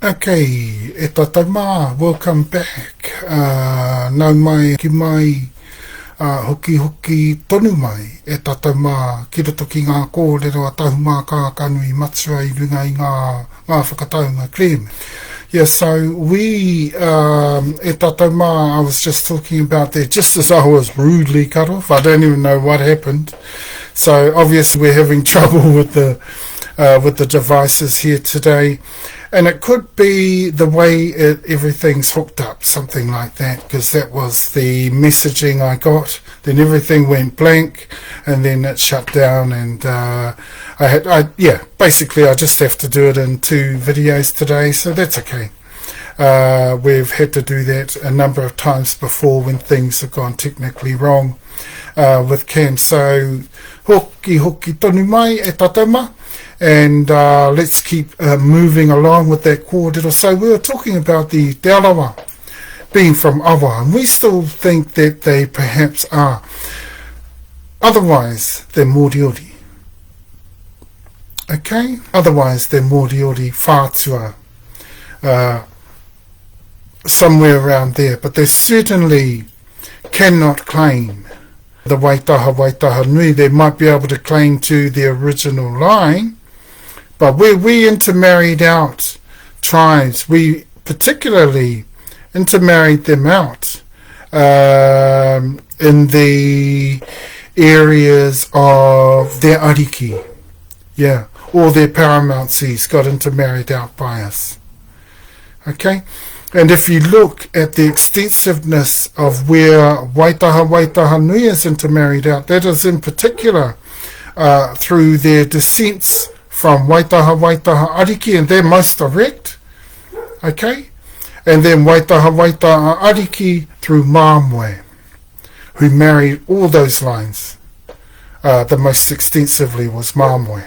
Okay, e Tahumaakaakanuimatua, welcome back. Nau mai ki mai hoki tonu mai e Tahumaakaakanuimatua ki roto ki ngā kōrero a Tahumaakaakanuimatua I runga I ngā Whakataunga claim. Yeah, so we, e Tahumaakaakanuimatua, I was just talking about that just as I was rudely cut off. I don't even know what happened. So obviously we're having trouble with the devices here today. And it could be the way everything's hooked up, something like that, because that was the messaging I got. Then everything went blank, and then it shut down, and basically I just have to do it in 2 videos today, so that's okay. We've had to do that a number of times before when things have gone technically wrong with Cam. So hoki tonu mai e Tahumaakaakanuimatua. And let's keep moving along with that kōrero. So we were talking about the Te Arawa being from Awa, and we still think that they perhaps are. Otherwise, they're Moriori. Okay? Otherwise, they're Moriori whātua. Somewhere around there. But they certainly cannot claim the Waitaha Nui. They might be able to claim to the original line. But where we intermarried out tribes, we particularly intermarried them out in the areas of their ariki, or their paramountcies got intermarried out by us. Okay, and if you look at the extensiveness of where Waitaha Nui is intermarried out, that is in particular through their descents from Waitaha Ariki, and they're most direct, okay? And then Waitaha Ariki through Nawe, who married all those lines. The most extensively was Nawe,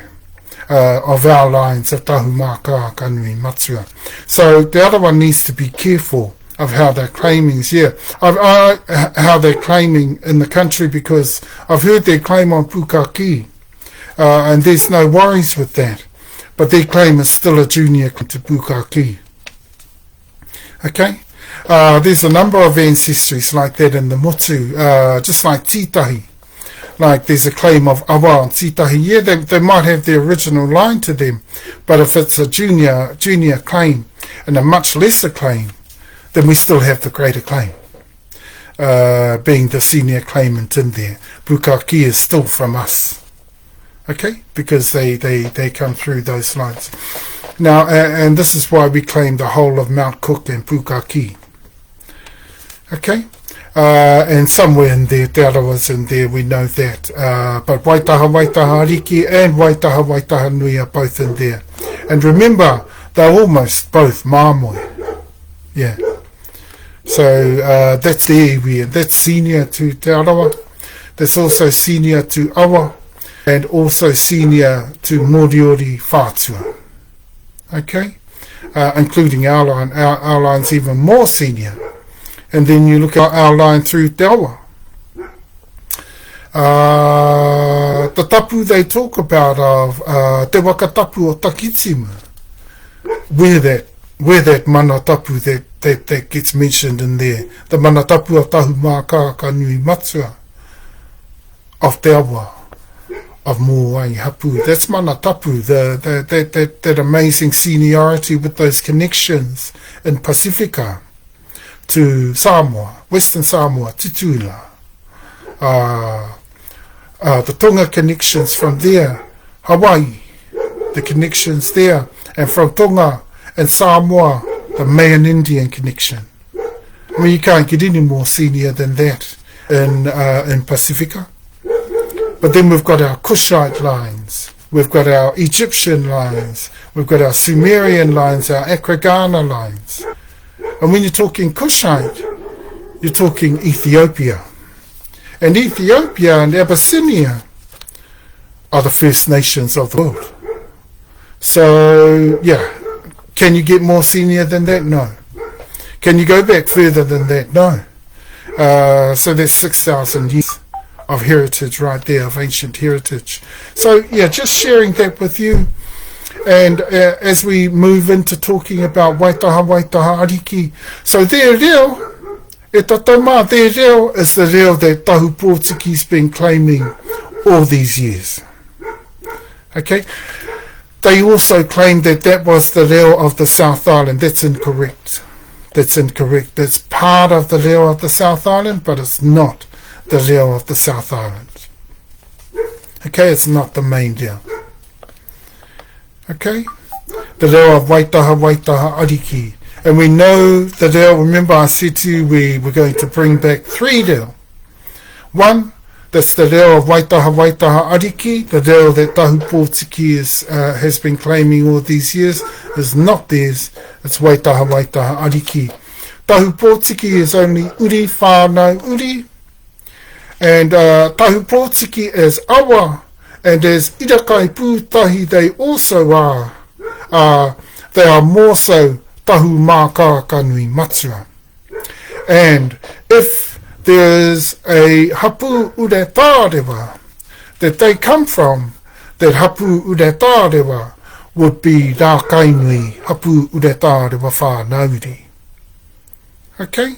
of our lines of Tahumaakaakanuimatua. So the other one needs to be careful of how they're claiming here. How they're claiming in the country, because I've heard their claim on Pukaki. And there's no worries with that. But their claim is still a junior to Pukaki. Okay? There's a number of ancestries like that in the Motu, just like Titahi. Like there's a claim of Awa and Titahi. Yeah, they might have the original line to them, but if it's a junior claim and a much lesser claim, then we still have the greater claim. Being the senior claimant in there. Pukaki is still from us. Okay, because they come through those lines. Now, and this is why we claim the whole of Mount Cook and Pukaki. Okay, and somewhere in there, Te Arawa's in there, we know that. But Waitaha Ariki and Waitaha Nui are both in there. And remember, they're almost both Māmoe. Yeah. So that's the iwi, and that's senior to Te Arawa. That's also senior to Awa. And also senior to Moriori whātua. Okay? Including our line. Our line's even more senior. And then you look at our line through Te Awa. The tapu they talk about of Te Whakatapu o Takitimu. Where that mana tapu that gets mentioned in there. The mana tapu of Tahumaakaakanuimatua of Te Awa. Of Hapu. That's mana tapu, that amazing seniority with those connections in Pacifica to Samoa, Western Samoa, Tutura. The Tonga connections from there, Hawaii, the connections there, and from Tonga and Samoa, the Mayan Indian connection. I mean, you can't get any more senior than that in Pacifica. But then we've got our Kushite lines, we've got our Egyptian lines, we've got our Sumerian lines, our Akragana lines. And when you're talking Kushite, you're talking Ethiopia. And Ethiopia and Abyssinia are the first nations of the world. So, yeah, can you get more senior than that? No. Can you go back further than that? No. So there's 6,000 years of heritage right there, of ancient heritage. So yeah, just sharing that with you. And as we move into talking about waitaha ariki, so their reo, e tatama, their reo is the reo that Tahu Pōtiki's been claiming all these years. Okay? They also claim that that was the reo of the South Island. That's incorrect. That's incorrect. It's part of the reo of the South Island, but it's not the reo of the South Island. Okay, it's not the main reo. Okay? The reo of waitaha ariki. And we know the reo, remember I said to you we were going to bring back 3 reo. One, that's the reo of waitaha ariki, the reo that Tahu Pōtiki has been claiming all these years, is not theirs, it's waitaha ariki. Tahu Pōtiki is only uri, whānau uri, and Tahu Pōtiki is awa, and as irakai pūtahi they also are, they are more so Tahumaakaakanuimatua. And if there is a Hapu Uretārewa that they come from, that Hapu Uretārewa would be Rā Kainui Hapu Uretārewa Whānauri. Okay?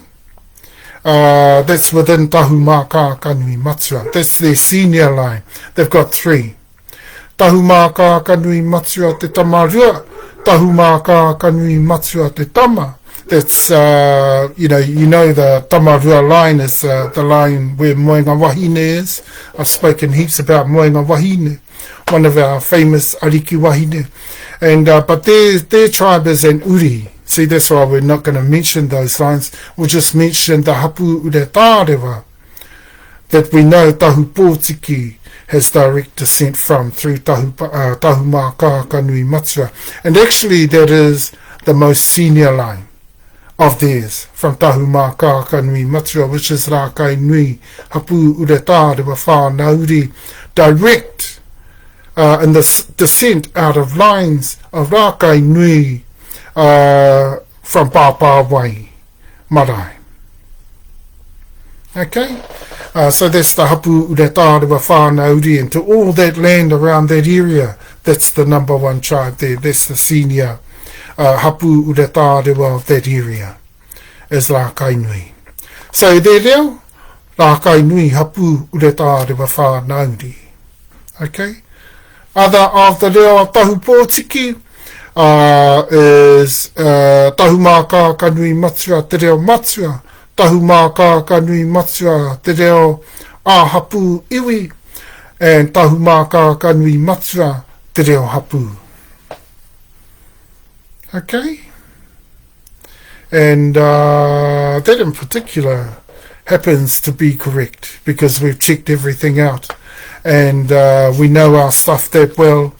That's within Tahumaakaakanuimatua. That's their senior line. They've got 3. Tahumaakaakanuimatua te tamarua, Tahumaakaakanuimatua te tama. That's, you know the tamarua line is the line where Moenga Wahine is. I've spoken heaps about Moenga Wahine, one of our famous ariki wahine. And, but their tribe is an uri. See, that's why we're not going to mention those lines. We'll just mention the Hapu Uretārewa that we know Tahu Pōtiki has direct descent from through Tahumaakaakanuimatua. And actually that is the most senior line of theirs, from Tahumaakaakanuimatua, which is Rā Kainui Hapu Uretārewa Whānauri, direct in the descent out of lines of Rā Kainui from Pāpāwai Marae. Okay? So that's the Hapu Uretārewa Whānauri, and to all that land around that area, that's the number 1 tribe there. That's the senior Hapu Uretārewa of that area, is Rā Kainui. So there reo, Rā Kainui Hapu Uretārewa Whānauri. Okay? Other of the reo of Tahu Pōtiki is Tahumaakaakanuimatua te reo matua, Tahumaakaakanuimatua te reo ReoHapuIwi, and Tahumaakaakanuimatua te reo hapu. Okay? And that in particular happens to be correct, because we've checked everything out, and we know our stuff that well,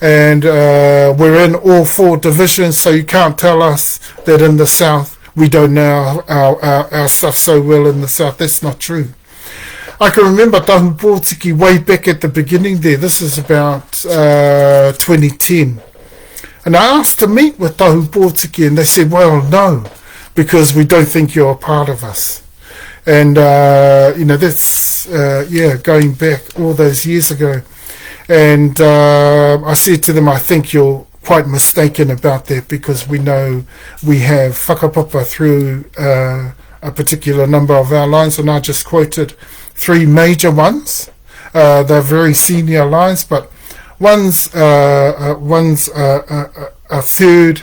and we're in all 4 divisions, so you can't tell us that in the south we don't know our stuff so well in the south. That's not true. I can remember Tahu Pōtiki way back at the beginning there. This is about 2010. And I asked to meet with Tahu Pōtiki, and they said, well, no, because we don't think you're a part of us. And, that's, going back all those years ago. And I said to them, I think you're quite mistaken about that, because we know we have whakapapa through a particular number of our lines, and I just quoted 3 major ones. They're very senior lines, but one's a third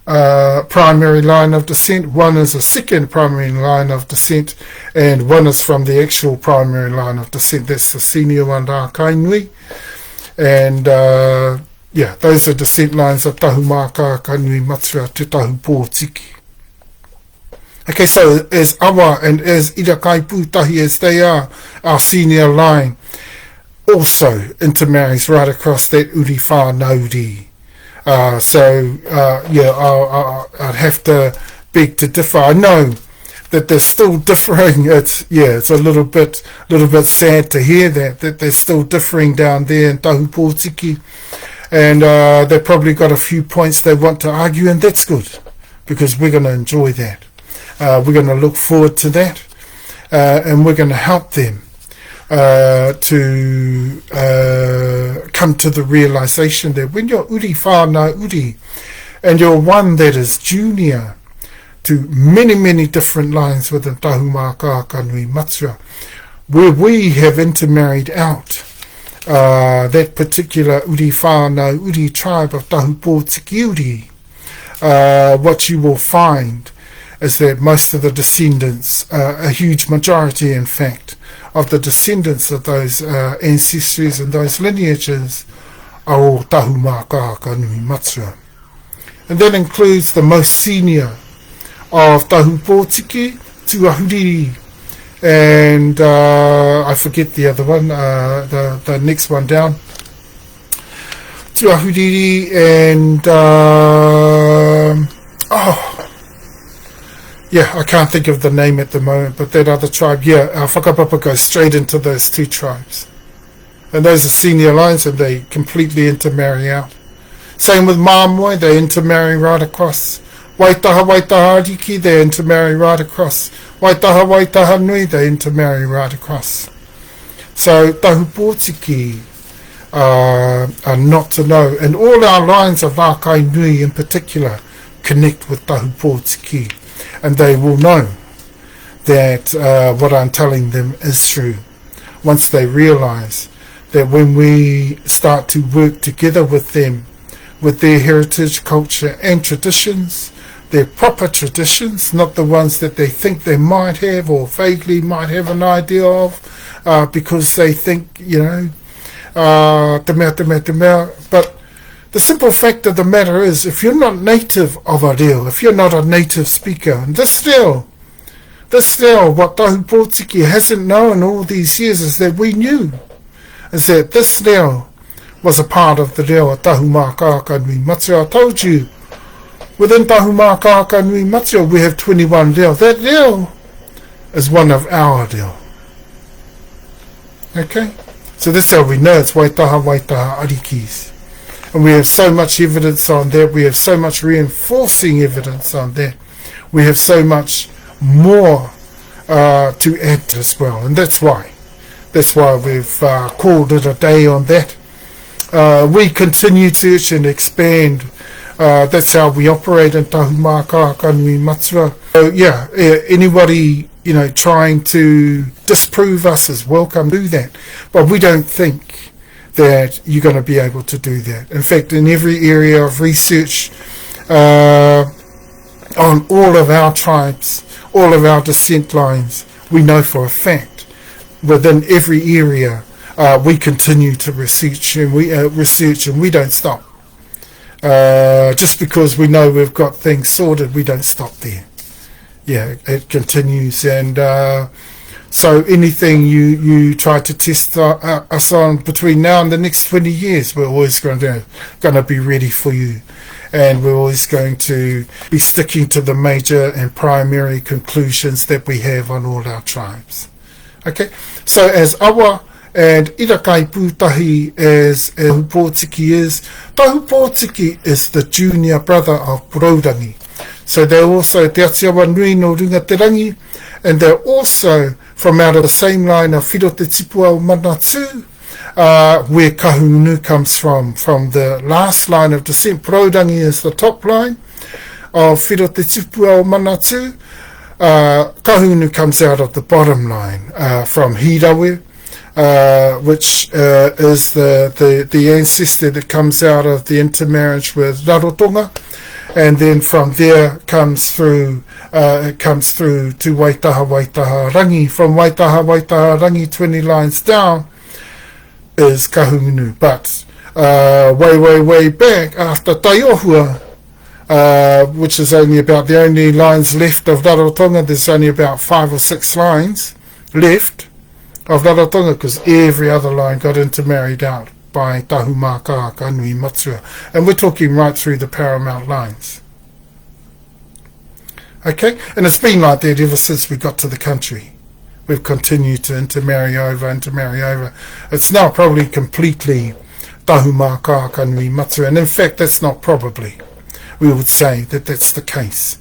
primary line of descent, one is a second primary line of descent, and one is from the actual primary line of descent. That's the senior one, Rā Kainui. And those are descent lines of Tahumaakaakanuimatua te Tahu Pōtiki. Okay, so as awa and as irakai pūtahi as they are, our senior line also intermarries right across that uri whānauri. I'd have to beg to differ. I know that they're still differing. It's a little bit sad to hear that they're still differing down there in Tahu Pōtiki, and they've probably got a few points they want to argue, and that's good, because we're going to enjoy that. We're going to look forward to that, and we're going to help them to come to the realization that when you're uri whānau uri, and you're one that is junior to many, many different lines within Tahumaakaakanuimatua, where we have intermarried out that particular uri whānau uri tribe of Tahupōtiki uri, what you will find is that most of the descendants, a huge majority in fact, of the descendants of those ancestries and those lineages are all Tahumaakaakanuimatua. And that includes the most senior of Tahupōtiki, Tuahuriri, and I forget the other one, the next one down. Tuahuriri and I can't think of the name at the moment, but that other tribe, our whakapapa goes straight into those two tribes. And those are senior lines, and they completely intermarry out. Same with Māmoe, they intermarry right across. Waitaha Ariki, they intermarry right across. Waitaha Nui, they intermarry right across. So Tahupōtiki are not to know, and all our lines of Ākai Nui in particular connect with Tahupōtiki, and they will know that what I'm telling them is true once they realize that when we start to work together with them, with their heritage, culture and traditions, their proper traditions, not the ones that they think they might have or vaguely might have an idea of, because they think, te mea. But the simple fact of the matter is, if you're not native of a reo, if you're not a native speaker, and this reo, what Tahupōtiki hasn't known all these years is that we knew, is that this reo was a part of the reo of Tahumaakaakanuimatua. I told you, within Tahumaakaakanuimatua we have 21 reo. That reo is one of our reo. Okay? So that's how we know it's Waitaha Arikis. And we have so much evidence on that. We have so much reinforcing evidence on that. We have so much more to add as well. And that's why we've called it a day on that. We continue to expand. That's how we operate in Tahumaakaakanuimatua. So anybody trying to disprove us is welcome to do that. But we don't think that you're going to be able to do that. In fact, in every area of research on all of our tribes, all of our descent lines, we know for a fact within every area we continue to research and we don't stop. Just because we know we've got things sorted, we don't stop there. It continues, and so anything you try to test us on between now and the next 20 years, we're always going to be ready for you, and we're always going to be sticking to the major and primary conclusions that we have on all our tribes. Okay, so as awa and irakai pūtahi as Tahupōtiki is, Tahupōtiki is the junior brother of Purourangi. So they're also Te Atiawa Nui no Rungaterangi, and they're also from out of the same line of Whiro Te Tipu AuMaanei, where Kahungunu comes from the last line of descent. Purourangi is the top line of Whiro Te Tipu AuMaanei. Kahungunu comes out of the bottom line from Hirawe, which is the ancestor that comes out of the intermarriage with Rarotonga. And then from there comes through to Waitaha Rangi. From Waitaha Rangi 20 lines down is Kahungunu. But way back after Taiohua, which is only about the only lines left of Rarotonga, there's only about 5 or 6 lines left of Rarotonga, because every other line got intermarried out by Tahumaakaakanuimatua, and we're talking right through the paramount lines. Okay, and it's been like that ever since we got to the country. We've continued to intermarry over. It's now probably completely Tahumaakaakanuimatua, and in fact that's not probably. We would say that that's the case.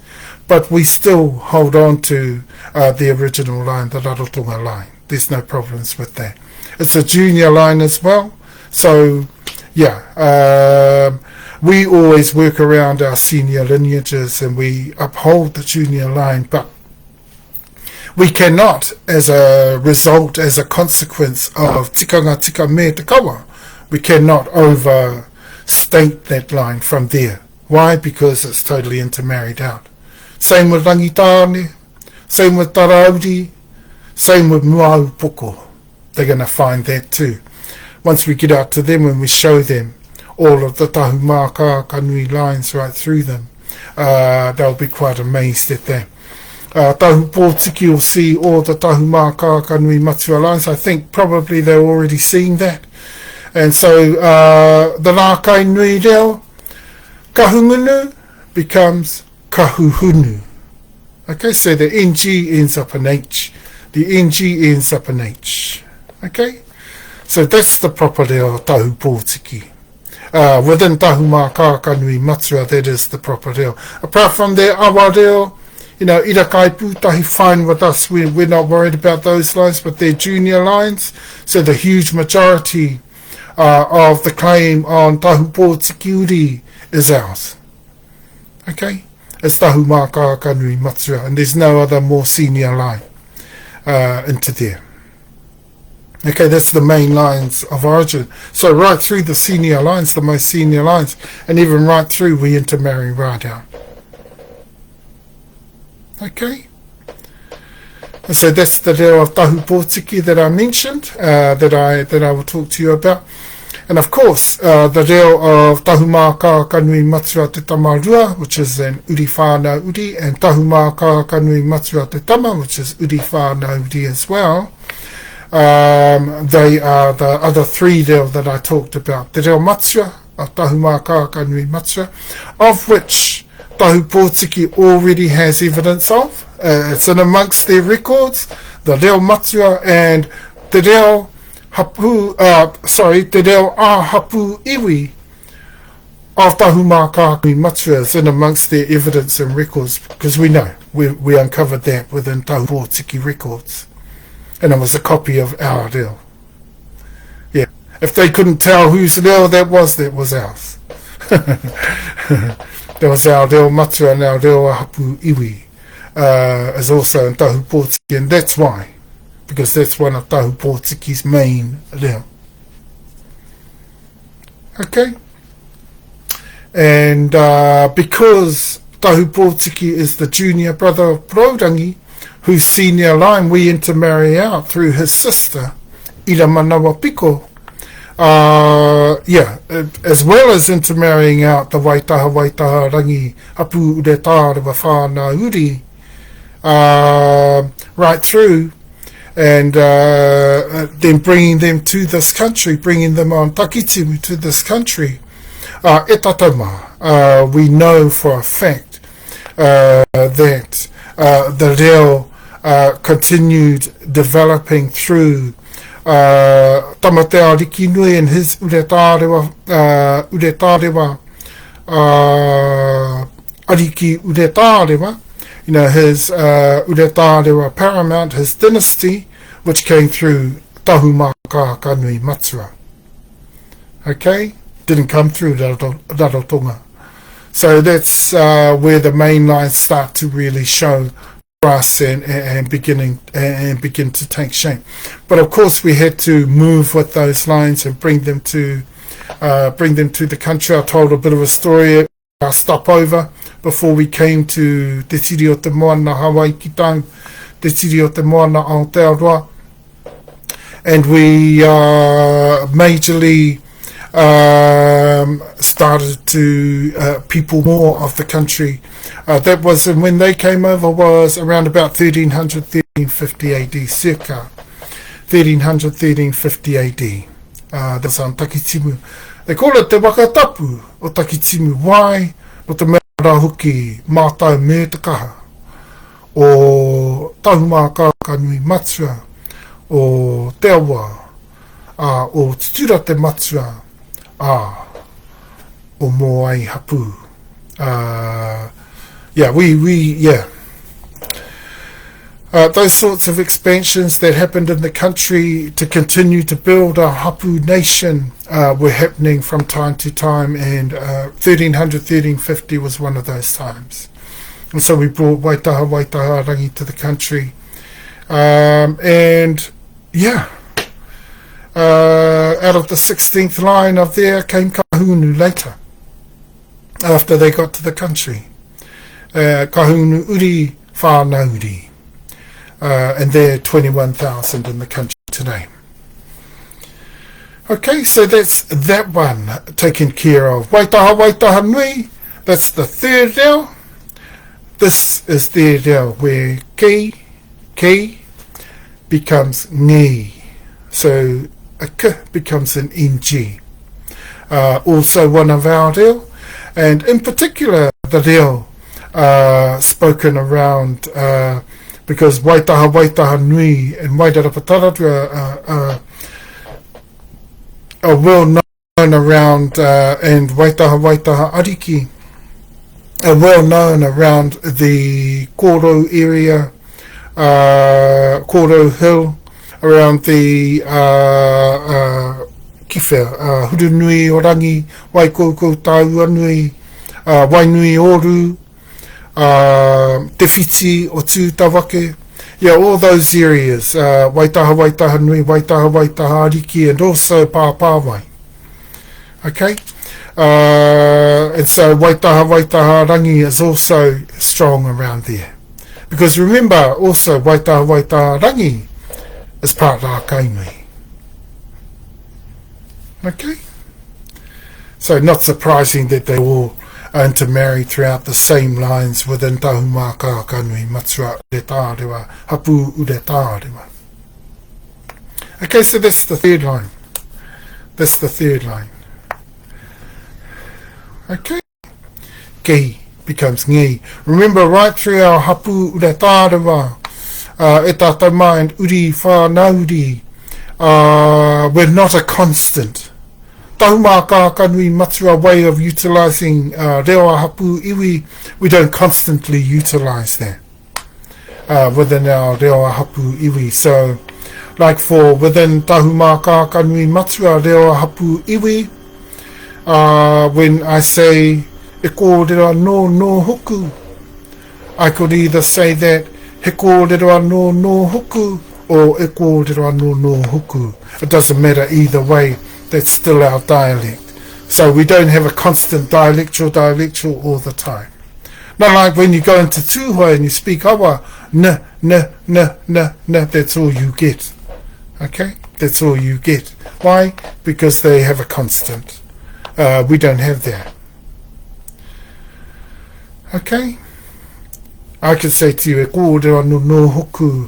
But we still hold on to the original line, the Rarotonga line. There's no problems with that. It's a junior line as well. So, yeah, we always work around our senior lineages and we uphold the junior line, but we cannot, as a result, as a consequence of tikanga tika me te kawa, we cannot overstate that line from there. Why? Because it's totally intermarried out. Same with rangitane, same with tarauri, same with muau poko. They're going to find that too. Once we get out to them and we show them all of the Tahumaakaakanuimatua lines right through them, they'll be quite amazed at that. Tahu Pōtiki will see all the Tahumaakaakanuimatua lines. I think probably they're already seeing that. And so the Rākai Nui Reo, kahungunu becomes kahuhunu. Okay, so the NG ends up in H. The NG ends up in H. Okay, so that's the proper reo Tahu Pōtiki. Within Tahumaakaakanuimatua, that is the proper reo. Apart from that, awa reo, you know, irakai pūtahi, fine with us. We're not worried about those lines, but they're junior lines. So the huge majority of the claim on Tahu Pōtiki uri is ours. Okay, it's Tahumaakaakanuimatua, and there's no other more senior line into there. Okay, that's the main lines of origin. So right through the senior lines, the most senior lines, and even right through, we intermarry right down. Okay, and so that's the reo of Tahu Pōtiki that I mentioned, that I will talk to you about. And of course, the reo of Tahumaakaakanuimatua te tamarua, which is an uri whānau uri, and Tahumaakaakanuimatua te tama, which is uri whānau uri as well. They are the other three reo that I talked about. The reo matua of Tahumaakaakanuimatua, of which Tahu Pōtiki already has evidence of. It's in amongst their records, the reo matua and the reo the reo ReoHapuIwi of Tahumaakaakanuimatua is in amongst their evidence and records, because we know, we uncovered that within Tahu Pōtiki records. And it was a copy of our reo. Yeah. If they couldn't tell whose reo that was ours. That was our reo matua, and our ReoHapuIwi is also in Tahu Pōtiki, and that's why. Because that's one of Tahu Pōtiki's main reo. Okay? And because Tahu Pōtiki is the junior brother of Purourangi, whose senior line we intermarry out through his sister, Ira Manawa Piko, as well as intermarrying out the Waitaha Rangi Hapu Uretā Rewa Whānau Uri, right through, and then bringing them to this country, bringing them on takitimu to this country. We know for a fact that the reo continued developing through Moteo Rikinui and his Uretā Rewa Ariki Uretā Rewa, you know, his Uretā Rewa paramount, his dynasty, which came through Tahumaakaakanuimatua. Okay? Didn't come through Rarotonga. So that's where the main lines start to really show for us and begin to take shape. But of course we had to move with those lines and bring them to the country. I told a bit of a story, our stopover before we came to TeTiriti o te moana Hawaii ki tau, TeTiriti o te moana Aotearoa, and we majorly started to people more of the country. That was, and when they came over was around about 1300, 1350 AD, circa 1300, 1350 AD. That's on Takitimu. They call it te Whakatapu o Takitimu. Why? O te mea rahuki mātau me te kaha o Tahumaakaakanuimatua, o te awa, o Tutura te matua, o moai hapu. those sorts of expansions that happened in the country to continue to build a Hapu nation were happening from time to time, and 1300, 1350 was one of those times. And so we brought Waitaha rangi to the country. And yeah, out of the 16th line of there came Kahunu later, after they got to the country. Kahunu uri whānauri. And there are 21,000 in the country today. Okay, so that's that one taken care of. Waitaha nui, that's the third reo. This is the reo where ki becomes ngi. So a k becomes an ng. Also one of our reo, and in particular the reo spoken around because Waitaha nui and Wairarapataratua are well known around, and Waitaha ariki are well known around the Koro area, Koro Hill, around the Kiwhea, Hurunui Orangi, Waikoko Taua Nui, Wainui Oru, Tewhiti o Tūtawake, yeah, all those areas, Waitaha nui, Waitaha ariki, and also Pāpāwai. Okay, and so Waitaha rangi is also strong around there, because remember also Waitaha rangi is part of Kainui. Okay, so not surprising that they all intermarry throughout the same lines within Tahumaakaakanuimatua Uretarewa, Hapu Uretarewa. Okay, so that's the third line. That's the third line. Okay. Ki becomes ngi. Remember, right through our Hapu Uretarewa, e tātou mind, uri whānauri, we're not a constant. Tahumaakaakanuimatua way of utilising ReoHapuIwi, we don't constantly utilise that within our ReoHapuIwi. So, like for within Tahumaakaakanuimatua ReoHapuIwi, when I say e kōrero no hoku, I could either say that he kōrero no hoku or e kōrero no hoku. It doesn't matter either way. That's still our dialect. So we don't have a constant dialectual all the time. Not like when you go into Tuhua and you speak awa, na, that's all you get. Okay? That's all you get. Why? Because they have a constant. We don't have that. Okay? I could say to you, e kōrero no hoku,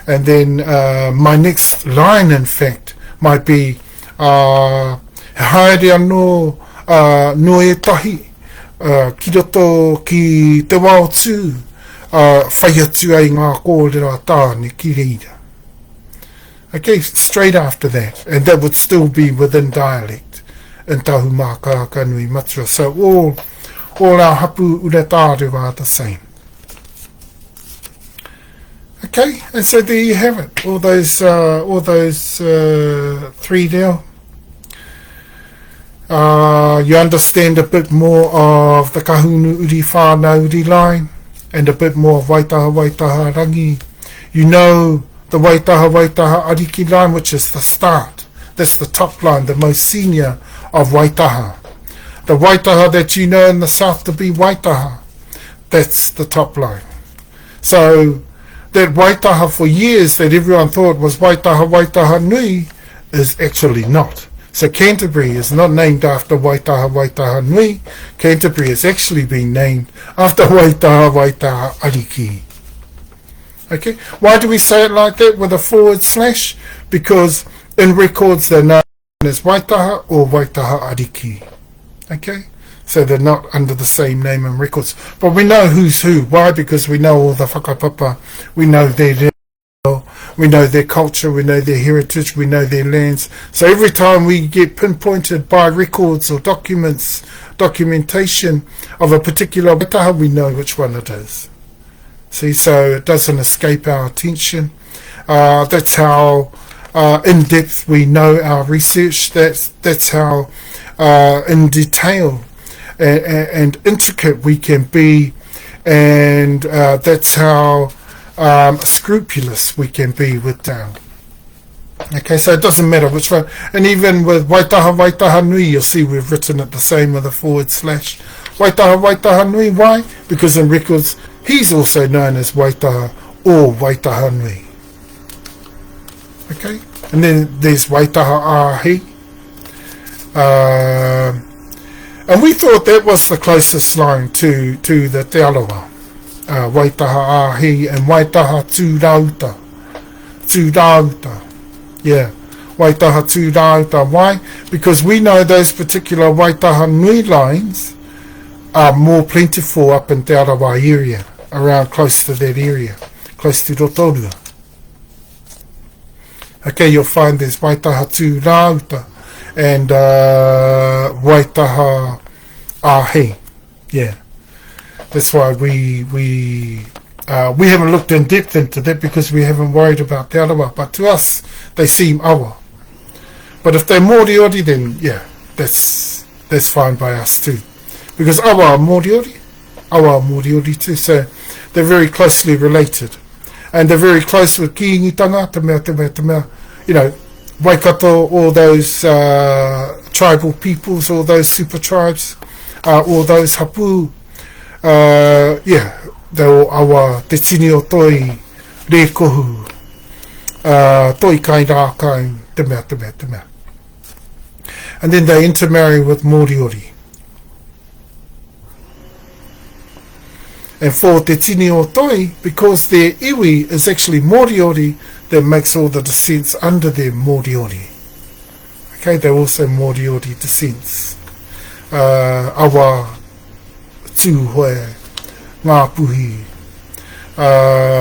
and then my next line, in fact, might be haere anō no e tahi ki roto ki te wao tū whai atu ai ngā kōrero a tāne ki reira. Okay, straight after that, and that would still be within dialect in Tahumaakaakanuimatua. So all our Hapu Uretarewa are the same. Okay, and so there you have it. All those three reo. You understand a bit more of the Kahunu Uri Whānauri line, and a bit more of Waitaha rangi. You know the Waitaha ariki line, which is the start. That's the top line, the most senior of Waitaha. The Waitaha that you know in the south to be Waitaha, that's the top line. So that Waitaha for years that everyone thought was Waitaha nui is actually not. So Canterbury is not named after Waitaha nui. Canterbury has actually been named after Waitaha ariki. Okay, why do we say it like that with a /? Because in records they're known as Waitaha or Waitaha ariki. Okay, so they're not under the same name in records. But we know who's who. Why? Because we know all the whakapapa. We know their reo, we know their culture, we know their heritage, we know their lands. So every time we get pinpointed by records or documentation of a particular Waitaha, we know which one it is. See, so it doesn't escape our attention. That's how in depth we know our research. That's how in detail and intricate we can be, and that's how scrupulous we can be with down. Okay, so it doesn't matter which one. And even with Waitaha Nui, you'll see we've written it the same with a / Waitaha Nui. Why? Because in records he's also known as Waitaha or Waitaha Nui. Okay, and then there's Waitaha Ahi. And we thought that was the closest line to the Te Alawa. Waitaha Ahi and Waitaha Tūrauta. Yeah, Waitaha Tūrauta. Why? Because we know those particular Waitaha Nui lines are more plentiful up in Te Arawa area, around close to that area, close to Rotorua. Okay, you'll find there's Waitaha Tūrauta and Waitaha Ahi. Yeah, that's why we haven't looked in depth into that, because we haven't worried about the Arawa. But to us, they seem awa. But if they're Moriori, then yeah, that's fine by us too. Because awa are Moriori too, so they're very closely related. And they're very close with Kiingitanga, te mea, you know, Waikato, all those tribal peoples, all those super tribes, all those Hapu, yeah, they're all awa, te tini o toi, re kohu, toi kai rākau, te mea. And then they intermarry with Moriori. And for te tini o toi, because their iwi is actually Moriori, that makes all the descents under them Moriori. Okay, they're also Moriori descents. Awa, Tūhoe, Ngāpuhi.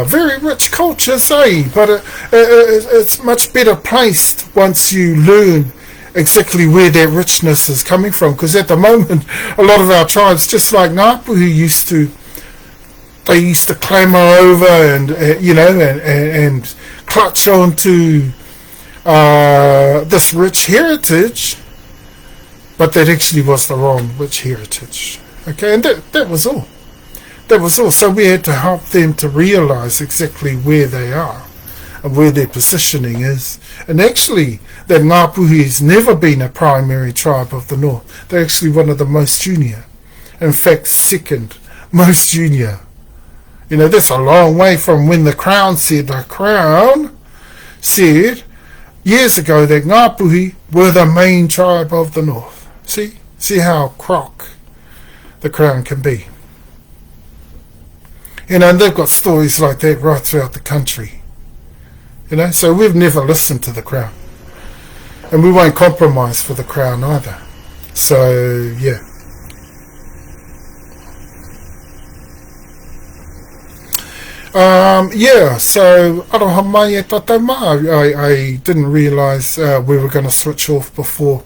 Very rich cultures, eh? But it's much better placed once you learn exactly where that richness is coming from. Because at the moment, a lot of our tribes, just like Ngāpuhi used to clamour over and and clutch onto this rich heritage, but that actually was the wrong rich heritage. Okay, and that was all. So we had to help them to realise exactly where they are and where their positioning is. And actually, that Ngāpuhi has never been a primary tribe of the North. They're actually one of the most junior. In fact, second most junior. You know, that's a long way from when the Crown said years ago that Ngāpuhi were the main tribe of the North. See how crock the Crown can be. You know, and they've got stories like that right throughout the country. You know, so we've never listened to the Crown. And we won't compromise for the Crown either. So, yeah. So ReoHapuIwi.MagnaCarta. I didn't realise we were going to switch off before.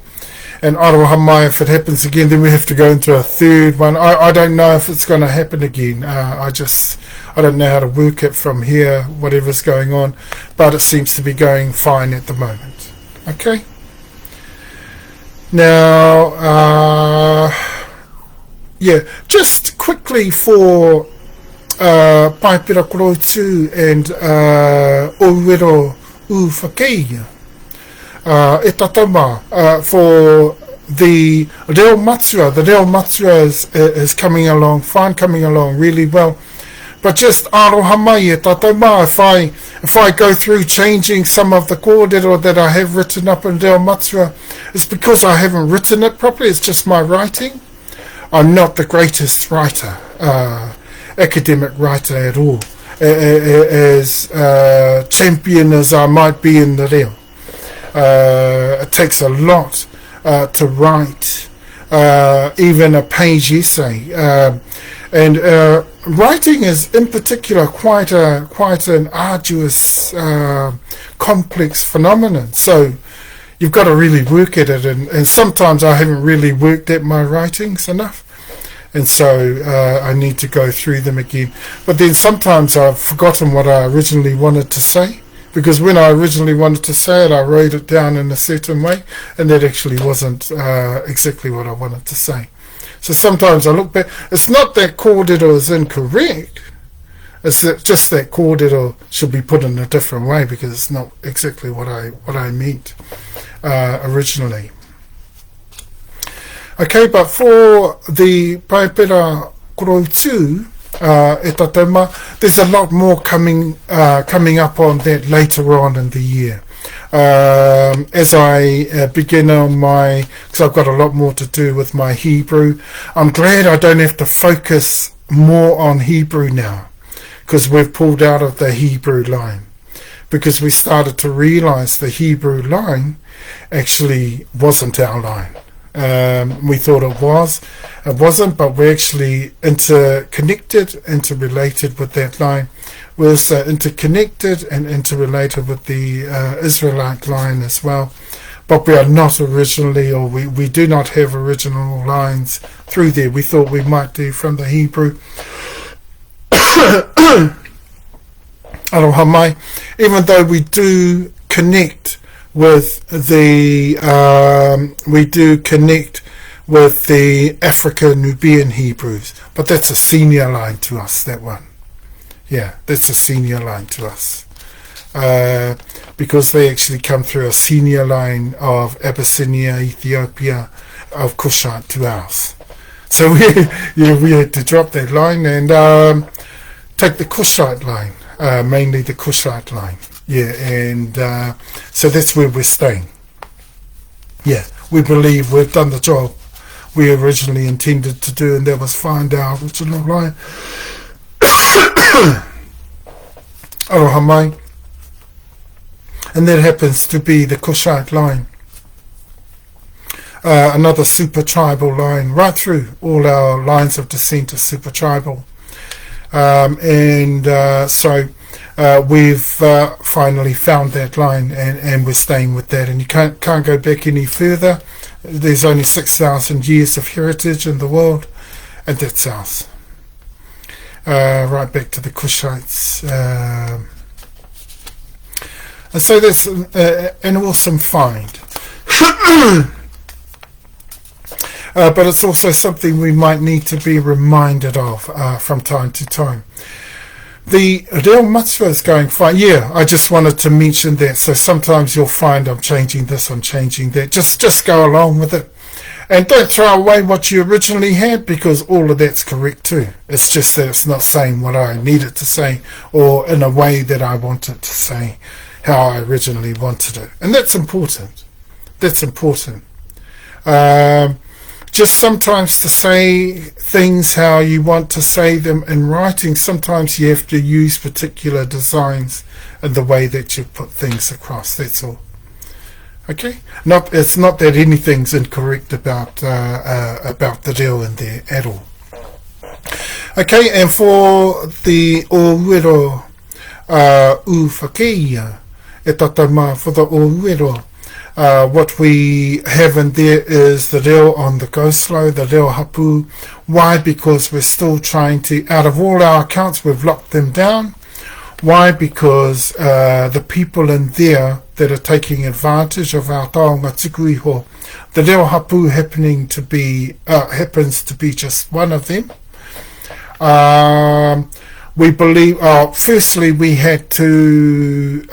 And ReoHapuIwi, if it happens again, then we have to go into a third one. I don't know if it's going to happen again. I don't know how to work it from here, whatever's going on. But it seems to be going fine at the moment. Okay? Now, just quickly for PaeperaKoroutuu and Whakaoaoa. For the ReoMatua. The ReoMatua is coming along fine, coming along really well. But just ReoHapuIwi, if I go through changing some of the kōrero that I have written up in ReoMatua, it's because I haven't written it properly. It's just my writing. I'm not the greatest writer, academic writer at all, as champion as I might be in the reo. It takes a lot to write even a page essay, and writing is in particular quite an arduous, complex phenomenon. So you've got to really work at it, and sometimes I haven't really worked at my writings enough. And so I need to go through them again. But then sometimes I've forgotten what I originally wanted to say, because when I originally wanted to say it, I wrote it down in a certain way, and that actually wasn't exactly what I wanted to say. So sometimes I look back. It's not that kōrero is incorrect. It's just that kōrero should be put in a different way, because it's not exactly what I meant originally. Okay, but for the PaeperaKoroutuu, there's a lot more coming up on that later on in the year. As I begin on because I've got a lot more to do with my Hebrew. I'm glad I don't have to focus more on Hebrew now, because we've pulled out of the Hebrew line, because we started to realize the Hebrew line actually wasn't our line. We thought it wasn't, but we're actually interrelated with that line. We're also interconnected and interrelated with the Israelite line as well, but we are not originally, or we do not have original lines through there. We thought we might do from the Hebrew. Arohamai, even though we do connect with the African-Nubian Hebrews, but that's a senior line to us, that one. Yeah, that's a senior line to us, because they actually come through a senior line of Abyssinia, Ethiopia, of Kushite to ours. So we had to drop that line and take the Kushite line, mainly the Kushite line. Yeah, and so that's where we're staying. Yeah, we believe we've done the job we originally intended to do, and that was find our original line. Arohamai. And that happens to be the Kushite line. Another super tribal line, right through all our lines of descent are super tribal. So we've finally found that line, and we're staying with that, and you can't go back any further. There's only 6,000 years of heritage in the world, and that's ours. Right back to the Kushites. And so that's an awesome find. But it's also something we might need to be reminded of from time to time. The Reo Matua is going fine. Yeah, I just wanted to mention that. So sometimes you'll find I'm changing this, I'm changing that. Just go along with it. And don't throw away what you originally had, because all of that's correct too. It's just that it's not saying what I needed to say, or in a way that I wanted to say, how I originally wanted it. And that's important. That's important. Just sometimes to say things how you want to say them in writing, sometimes you have to use particular designs in the way that you put things across. That's all. Okay? It's not that anything's incorrect about the reo in there at all. Okay, and for the ōwero whakeia, e tatama, for the ōwero, what we have in there is the reo on the go slow, the ReoHapu. Why? Because we're still trying to, out of all our accounts, we've locked them down. Why? Because the people in there that are taking advantage of our taonga tuku iho, the ReoHapu happens to be just one of them. We believe, firstly, we had to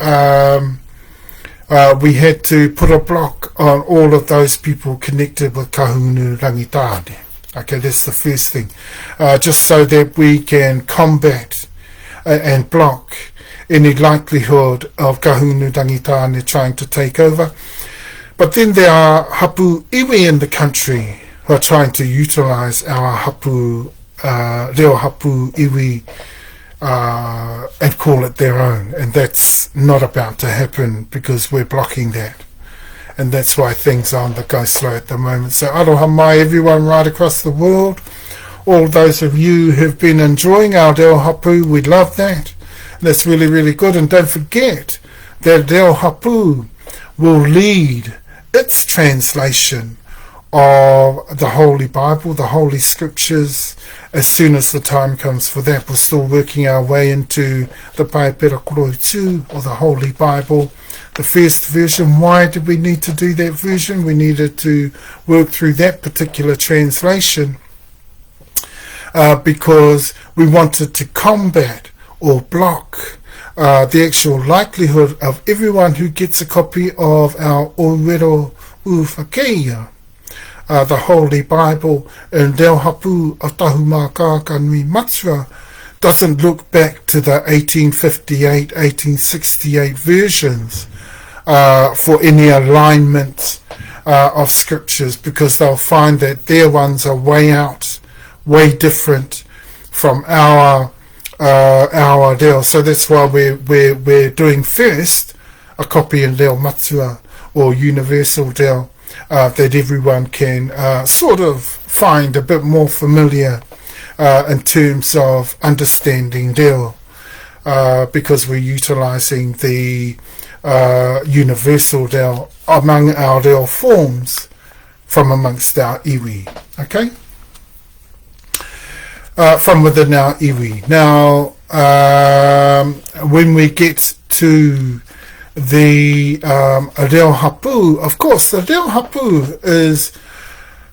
put a block on all of those people connected with kahunu rangitane. Okay, that's the first thing. Just so that we can combat and block any likelihood of kahunu rangitane trying to take over. But then there are HawhauaoMo in the country who are trying to utilize our ReoHapuIwi, and call it their own, and that's not about to happen, because we're blocking that, and that's why things are on the go slow at the moment. So aroha mai everyone right across the world, all those of you who've been enjoying our ReoHapu, we love that. That's really, really good. And don't forget that ReoHapu will lead its translation of the Holy Bible, the Holy Scriptures, as soon as the time comes for that. We're still working our way into the PaeperaKoroutuu, or the Holy Bible, the first version. Why did we need to do that version? We needed to work through that particular translation because we wanted to combat or block the actual likelihood of everyone who gets a copy of our ReoHapuIwi.MagnaCarta, the Holy Bible, and Hapu of Tahumaakaakanuimatua, doesn't look back to the 1858, 1868 versions for any alignment of scriptures, because they'll find that their ones are way out, way different from our reo. So that's why we're doing first a copy in reo matua, or universal reo, that everyone can sort of find a bit more familiar in terms of understanding reo, because we're utilizing the universal reo among our reo forms from amongst our iwi, okay? From within our iwi. Now, when we get to the reo hapu, of course, the reo hapu is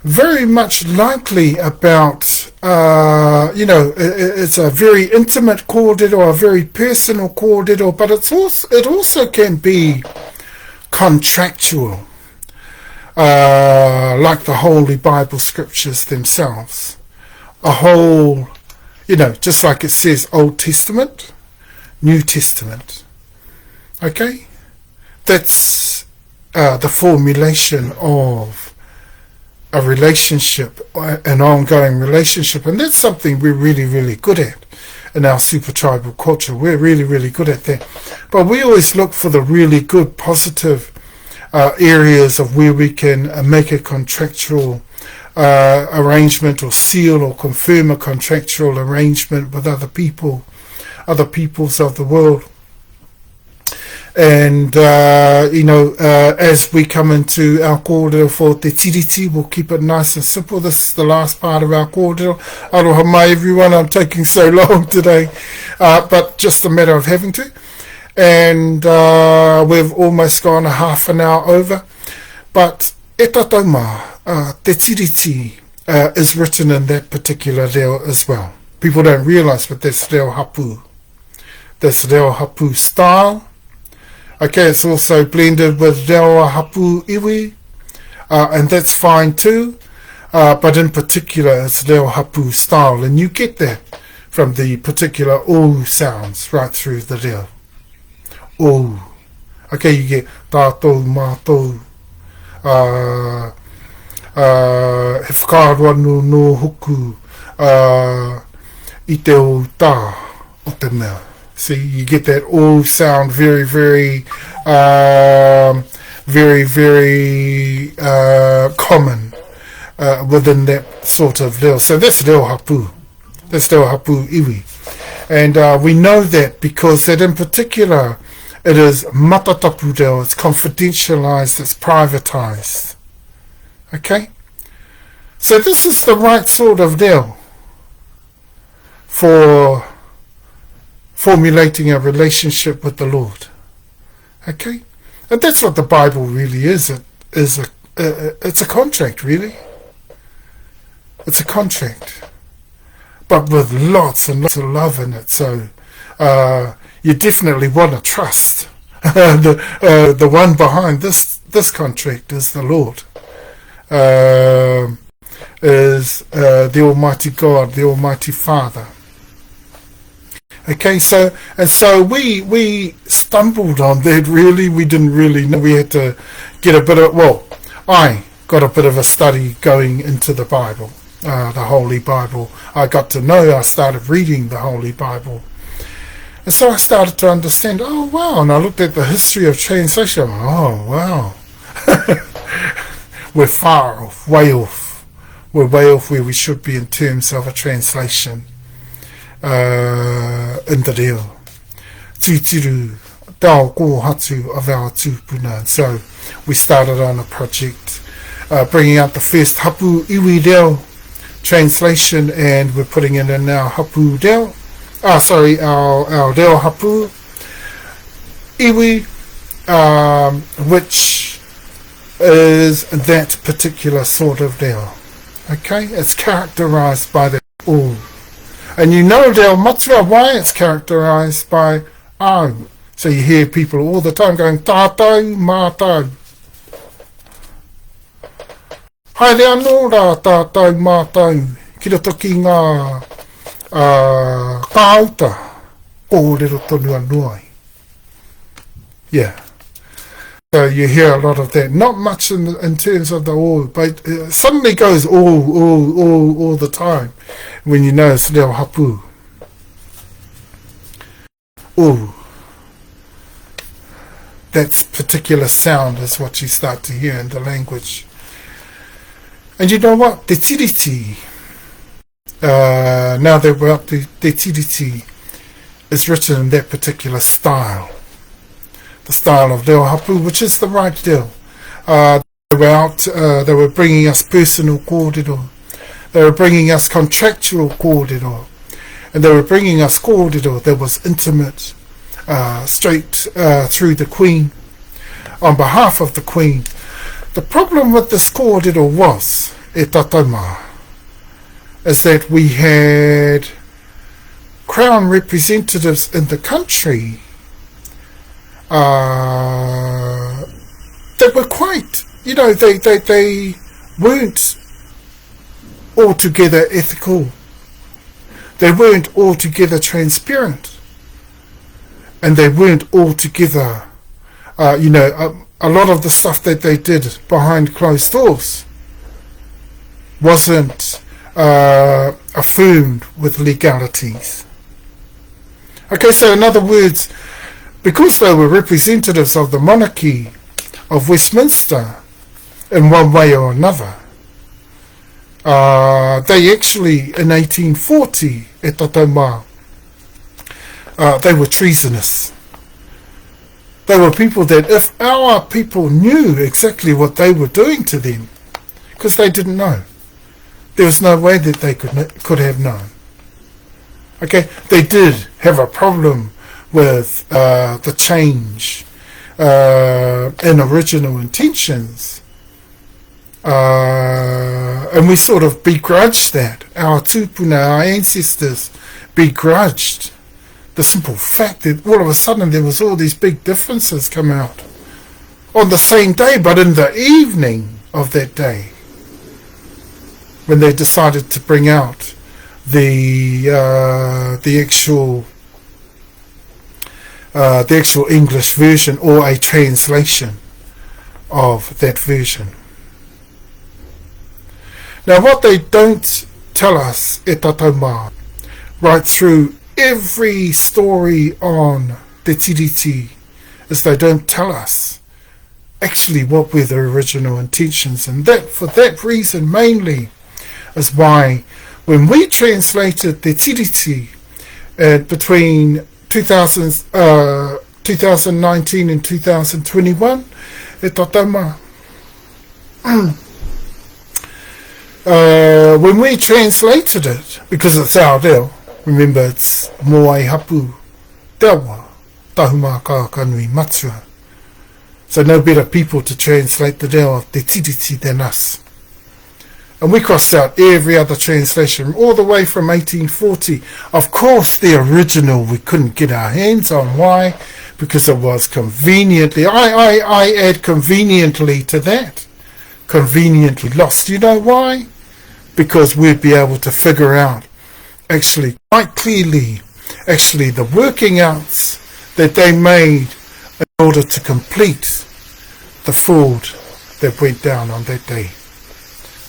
very much likely about, it's a very intimate kōrero, a very personal kōrero, but it also can be contractual, like the Holy Bible Scriptures themselves. A whole, just like it says Old Testament, New Testament. Okay? That's the formulation of a relationship, an ongoing relationship, and that's something we're really, really good at in our super tribal culture. We're really, really good at that. But we always look for the really good, positive areas of where we can make a contractual arrangement, or seal or confirm a contractual arrangement with other peoples of the world. And as we come into our kōrero for TeTiriti, we'll keep it nice and simple. This is the last part of our kōrero. Aroha mai everyone, I'm taking so long today, but just a matter of having to. And we've almost gone a half an hour over, but e tatauma, TeTiriti is written in that particular reo as well. People don't realise, but that's ReoHapu. That's ReoHapu style. Okay, it's also blended with ReoHapuIwi, and that's fine too. But in particular, it's ReoHapu style, and you get that from the particular O sounds right through the reo. O. Okay, you get tātou mātou, whakaroanu no huku, I te o tā o te mea. See, you get that O sound very, very, very, very common within that sort of reo. So that's ReoHapu. That's ReoHapuIwi. And we know that because that in particular, it is matatapu reo, it's confidentialized, it's privatized. Okay? So this is the right sort of reo for formulating a relationship with the Lord. Okay? And that's what the Bible really is. It's a contract, really. It's a contract. But with lots and lots of love in it. So you definitely want to trust. The one behind this contract is the Lord. Is the Almighty God, the Almighty Father. Okay, so we stumbled on that, really. We didn't really know. We had to get a bit of, I got a bit of a study going into the Bible, the Holy Bible. I started reading the Holy Bible. And so I started to understand, oh wow, and I looked at the history of translation, oh wow. We're far off, way off. We're way off where we should be in terms of a translation. In the reo. Tūtiru, tau kōhatu of our tūpuna. So we started on a project bringing out the first HapuIwi Reo translation, and we're putting it in our Hapu Reo. Our ReoHapuIwi, which is that particular sort of Reo. Okay, it's characterized by the all. And you know Reo Matua, why it's characterized by au. So you hear people all the time going Tahumaakaakanuimatua. Haere anō rā Tahumaakaakanuimatua, kira toki ngā kāuta, kōrero tonu anō ai. Yeah. So you hear a lot of that. Not much in terms of the all, but it suddenly goes all the time when you know it's Reo Hapu. All. That particular sound is what you start to hear in the language. And you know what? TeTiriti, now that we're up to TeTiriti, is written in that particular style. The style of Reo Hapu, which is the right Reo. They were bringing us personal kōrero. They were bringing us contractual kōrero. And they were bringing us kōrero that was intimate, straight through the Queen, on behalf of the Queen. The problem with this kōrero was, e tatauma, is that we had Crown representatives in the country that were quite, you know, they weren't altogether ethical. They weren't altogether transparent. And they weren't altogether, a lot of the stuff that they did behind closed doors wasn't affirmed with legalities. Okay, so in other words, because they were representatives of the monarchy of Westminster in one way or another, they actually, in 1840, e tatauma, they were treasonous. They were people that if our people knew exactly what they were doing to them, because they didn't know, there was no way that they could have known. Okay, they did have a problem with the change in original intentions, and we sort of begrudged that. Our tupuna, our ancestors, begrudged the simple fact that all of a sudden there was all these big differences come out on the same day, but in the evening of that day, when they decided to bring out the actual English version, or a translation of that version. Now, what they don't tell us, e tatauma, right through every story on TeTiriti, is they don't tell us actually what were the original intentions, and that for that reason mainly is why when we translated TeTiriti between 2019 and 2021, e tatauma, when we translated it, because it's our reo, remember it's Moai Hapu Tewa Tahumaakaakanuimatua, so no better people to translate the reo of TeTiriti than us. And we crossed out every other translation all the way from 1840. Of course, the original we couldn't get our hands on. Why? Because it was conveniently, I add conveniently to that, conveniently lost. You know why? Because we'd be able to figure out actually quite clearly actually the working outs that they made in order to complete the fraud that went down on that day,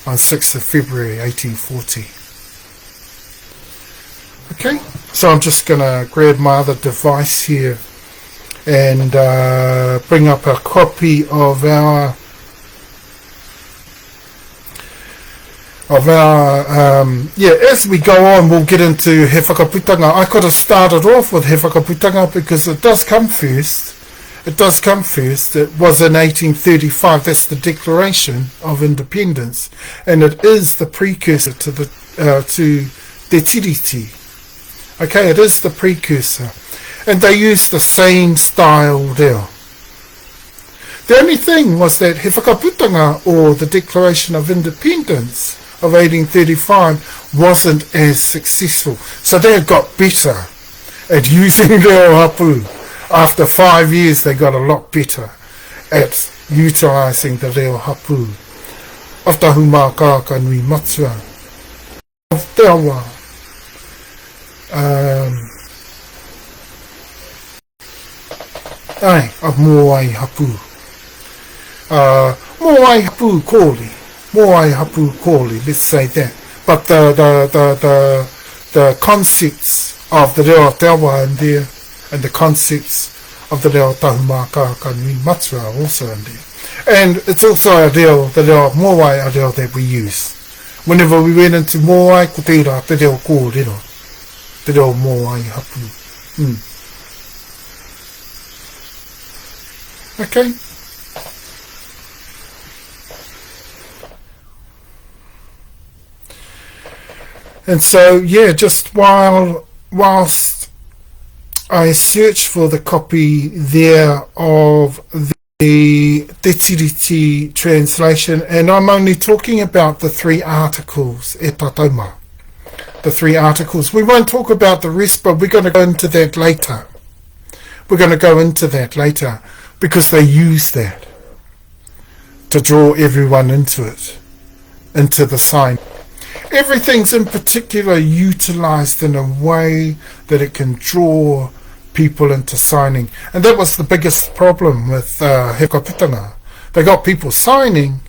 on 6th of February 1840. Okay, so I'm just going to grab my other device here and bring up a copy of our as we go on, we'll get into He Whakaputanga. I could have started off with He Whakaputanga because it does come first, it does come first. It was in 1835. That's the Declaration of Independence, and it is the precursor to the to TeTiriti. Okay, it is the precursor, and they use the same style there. The only thing was that He Whakaputanga, or the Declaration of Independence of 1835, wasn't as successful. So they got better at using ReoHapu. After 5 years, they got a lot better at utilising the ReoHapu of Tahumaakaakanuimatua, of Tawa. Of ReoHapu. ReoHapuIwi.MagnaCarta, let's say that. But the concepts of the Reo Tawa in there, and the concepts of the Reo Tahumaakaakanuimatua are also in there. And it's also a reo, the Reo Moai, a reo that we use. Whenever we went into Moai, ko tērā te reo kōrero, te reo Moai Hapu. Okay? And so, yeah, just whilst I search for the copy there of the TeTiriti translation, and I'm only talking about the 3 articles, e tatauma, the 3 articles. We won't talk about the rest, but we're going to go into that later. We're going to go into that later, because they use that to draw everyone into it, into the sign. Everything's in particular utilised in a way that it can draw people into signing. And that was the biggest problem with He Whakaputanga. They got people signing,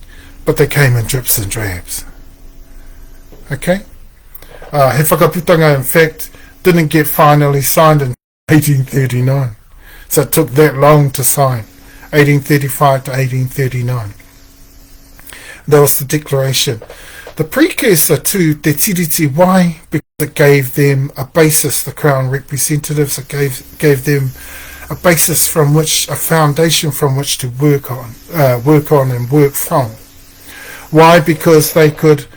but they came in drips and drabs. Okay? He Whakaputanga, in fact, didn't get finally signed in 1839. So it took that long to sign, 1835 to 1839. That was the declaration. The precursor to TeTiriti, why? Because it gave them a basis, the Crown representatives, it gave them a basis from which, a foundation from which to work on and work from. Why? Because they could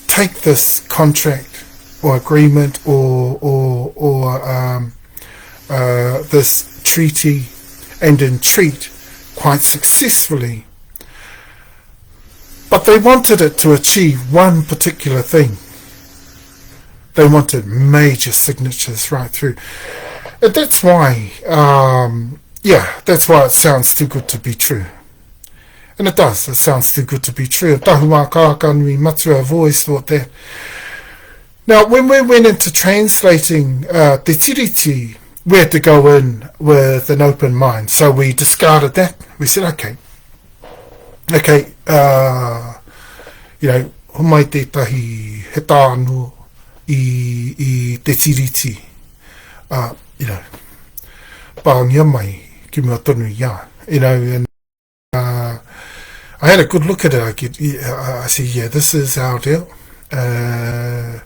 take this contract or agreement or this treaty and entreat quite successfully. But they wanted it to achieve one particular thing. They wanted major signatures right through. And that's why, that's why it sounds too good to be true. And it does, it sounds too good to be true. Tahumaakaakanuimatua, I've always thought that. Now, when we went into translating TeTiriti, we had to go in with an open mind. So we discarded that. We said, okay, homai tētahi he tāno I TeTiriti, pāngia mai ki mua tonu ia, and I had a good look at it. I said, yeah, this is our deal, and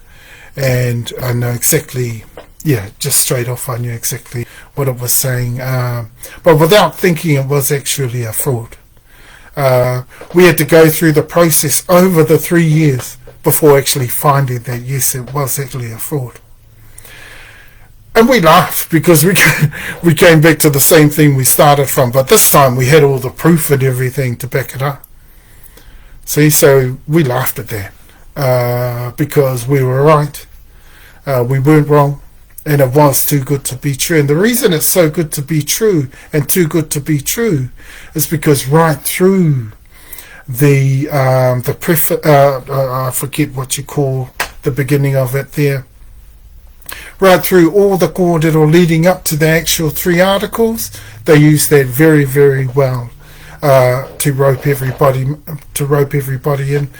I know exactly, just straight off I knew exactly what it was saying, but without thinking it was actually a fraud. We had to go through the process over the 3 years before actually finding that, yes, it was actually a fraud. And we laughed because we came back to the same thing we started from, but this time we had all the proof and everything to back it up. See, so we laughed at that because we were right. We weren't wrong, and it was too good to be true. And the reason it's so good to be true and too good to be true is because right through the I forget what you call the beginning of it there, right through all the kōrero leading up to the actual 3 articles, they use that very, very well to rope everybody in.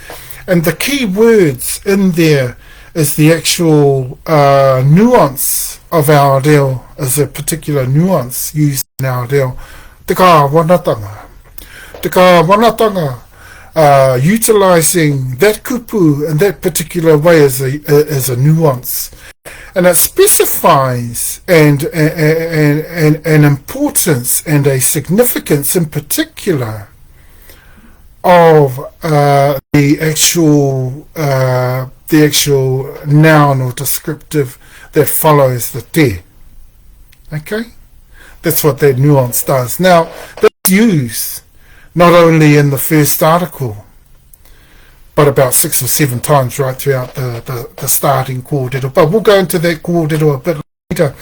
And the key words in there is the actual nuance of our reo, is a particular nuance used in our reo. Te kā wanatanga. Utilising that kupu in that particular way as a nuance. And it specifies an importance and a significance in particular of the actual noun or descriptive that follows the te. Okay? That's what that nuance does. Now, that's used not only in the first article, but about 6 or 7 times right throughout the starting kōrero. But we'll go into that kōrero a bit later.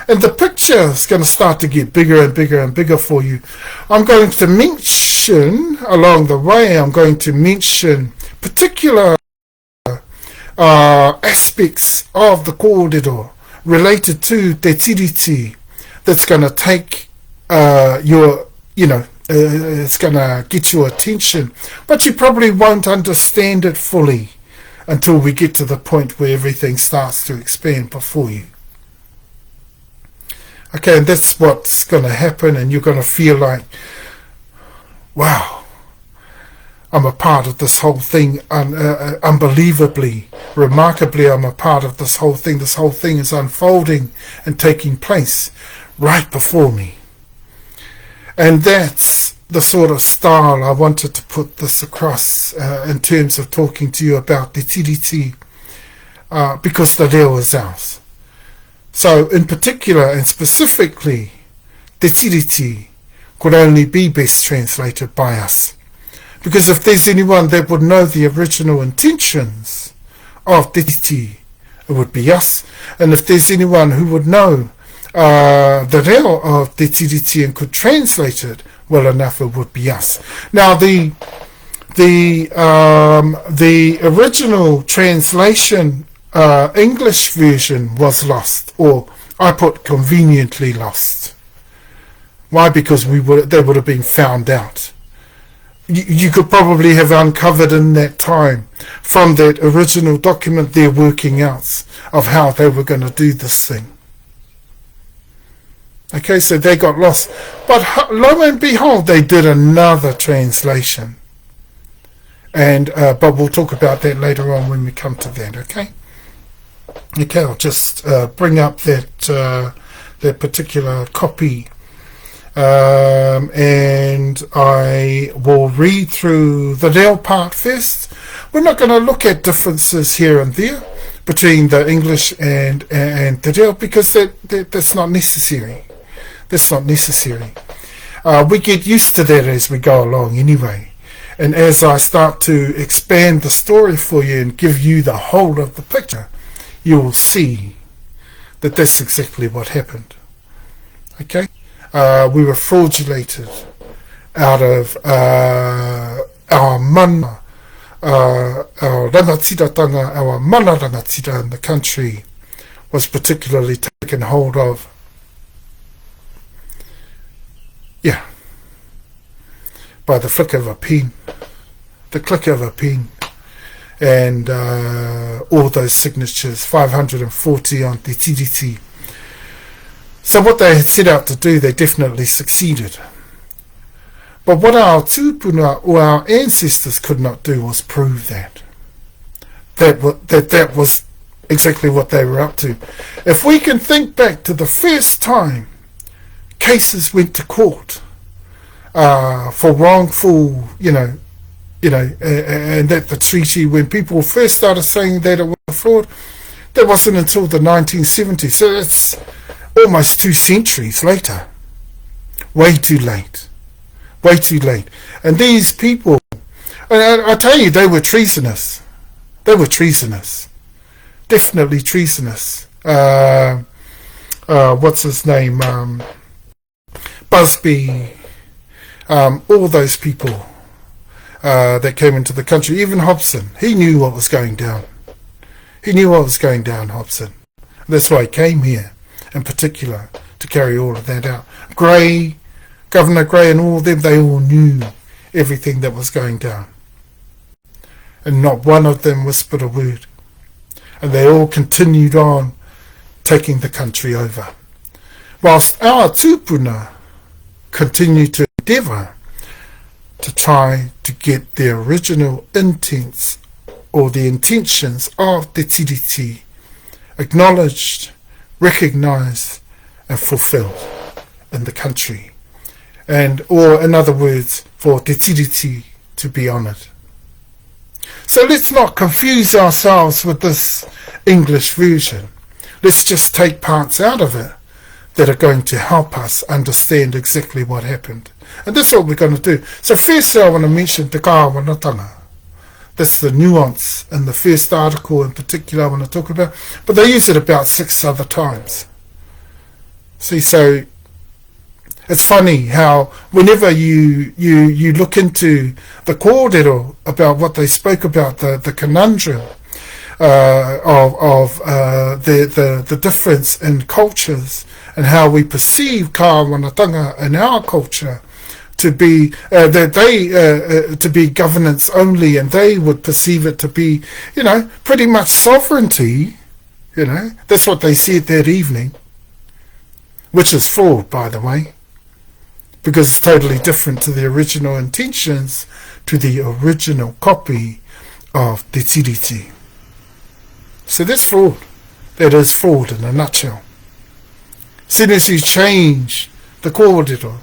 And the picture is going to start to get bigger and bigger and bigger for you. I'm going to mention, along the way, I'm going to mention particular aspects of the kōrero related to TeTiriti that's going to take it's going to get your attention, but you probably won't understand it fully until we get to the point where everything starts to expand before you. Okay, and that's what's going to happen, and you're going to feel like, wow, I'm a part of this whole thing, unbelievably, remarkably, I'm a part of this whole thing. This whole thing is unfolding and taking place right before me. And that's the sort of style I wanted to put this across in terms of talking to you about TeTiriti, because the reo is ours. So in particular and specifically, TeTiriti could only be best translated by us. Because if there's anyone that would know the original intentions of TeTiriti, it would be us. And if there's anyone who would know the reo of TeTiriti and could translate it well enough, it would be us. Now the original translation English version was lost, or I put conveniently lost. Why? Because they would have been found out. You could probably have uncovered in that time from that original document their working outs of how they were going to do this thing. Okay, so they got lost. But lo and behold, they did another translation. And but we'll talk about that later on when we come to that, okay? Okay, I'll just bring up that particular copy. And I will read through the reo part first. We're not going to look at differences here and there between the English and the reo, because that's not necessary. That's not necessary. We get used to that as we go along anyway. And as I start to expand the story for you and give you the whole of the picture, you will see that that's exactly what happened. Okay? We were fraudulated out of our mana, our rangatiratanga, our mana rangatira in the country was particularly taken hold of. Yeah, by the flick of a pen, the click of a pen, and all those signatures, 540 on TeTiriti. So what they had set out to do, they definitely succeeded. But what our tūpuna or our ancestors could not do was prove that. That was exactly what they were up to. If we can think back to the first time cases went to court for wrongful, and that the treaty, when people first started saying that it was a fraud, that wasn't until the 1970s. So it's almost 2 centuries later. Way too late. Way too late. And these people, I tell you, they were treasonous. They were treasonous. Definitely treasonous. What's his name? Busby. All those people that came into the country. Even Hobson. He knew what was going down. He knew what was going down, Hobson. That's why he came here, in particular, to carry all of that out. Grey, Governor Grey and all of them, they all knew everything that was going down. And not one of them whispered a word. And they all continued on taking the country over. Whilst our tūpuna continued to endeavour to try to get the original intents or the intentions of TeTiriti acknowledged, recognised and fulfilled in the country. And, or in other words, for TeTiriti to be honoured. So let's not confuse ourselves with this English version. Let's just take parts out of it that are going to help us understand exactly what happened. And that's what we're going to do. So firstly, I want to mention Te Whakaoaoa. That's the nuance in the first article in particular I want to talk about. But they use it about 6 other times. See, so it's funny how whenever you look into the kōrero about what they spoke about, the conundrum of the difference in cultures and how we perceive kāwanatanga in our culture to be to be governance only, and they would perceive it to be, you know, pretty much sovereignty. You know, that's what they said that evening, which is flawed, by the way, because it's totally different to the original intentions, to the original copy of TeTiriti. So that's flawed. That is flawed in a nutshell. As soon as you change the kōrero.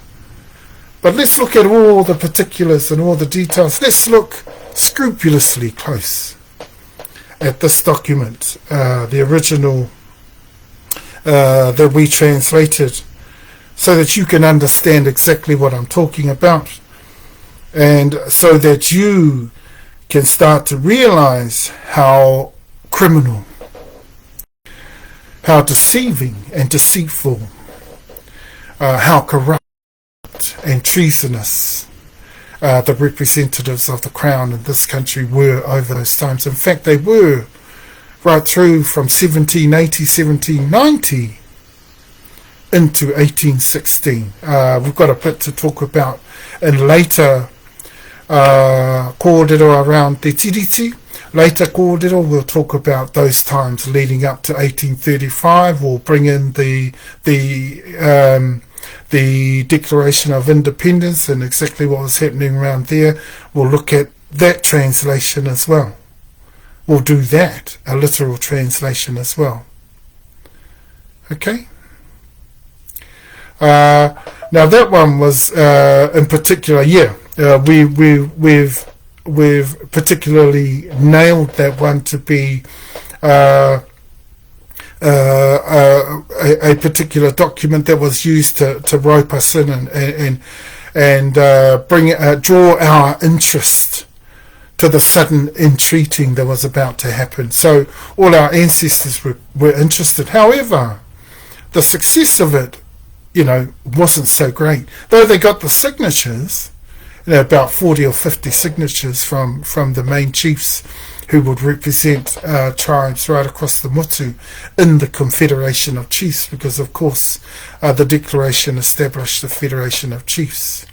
But let's look at all the particulars and all the details. Let's look scrupulously close at this document, the original that we translated, so that you can understand exactly what I'm talking about, and so that you can start to realize how criminal, how deceiving and deceitful, how corrupt and treasonous the representatives of the Crown in this country were over those times. In fact, they were right through from 1780, 1790 into 1816. We've got a bit to talk about in later kōrero around TeTiriti. Later kōrero we'll talk about those times leading up to 1835. We'll bring in the Declaration of Independence and exactly what was happening around there. We'll look at that translation as well. We'll do that, a literal translation as well. Okay? Now that one was in particular, we've particularly nailed that one to be a particular document that was used to rope us in and draw our interest to the sudden entreating that was about to happen. So all our ancestors were interested. However, the success of it, you know, wasn't so great. Though they got the signatures, you know, about 40 or 50 signatures from the main chiefs who would represent tribes right across the Motu in the Confederation of Chiefs, because of course the Declaration established the Federation of Chiefs.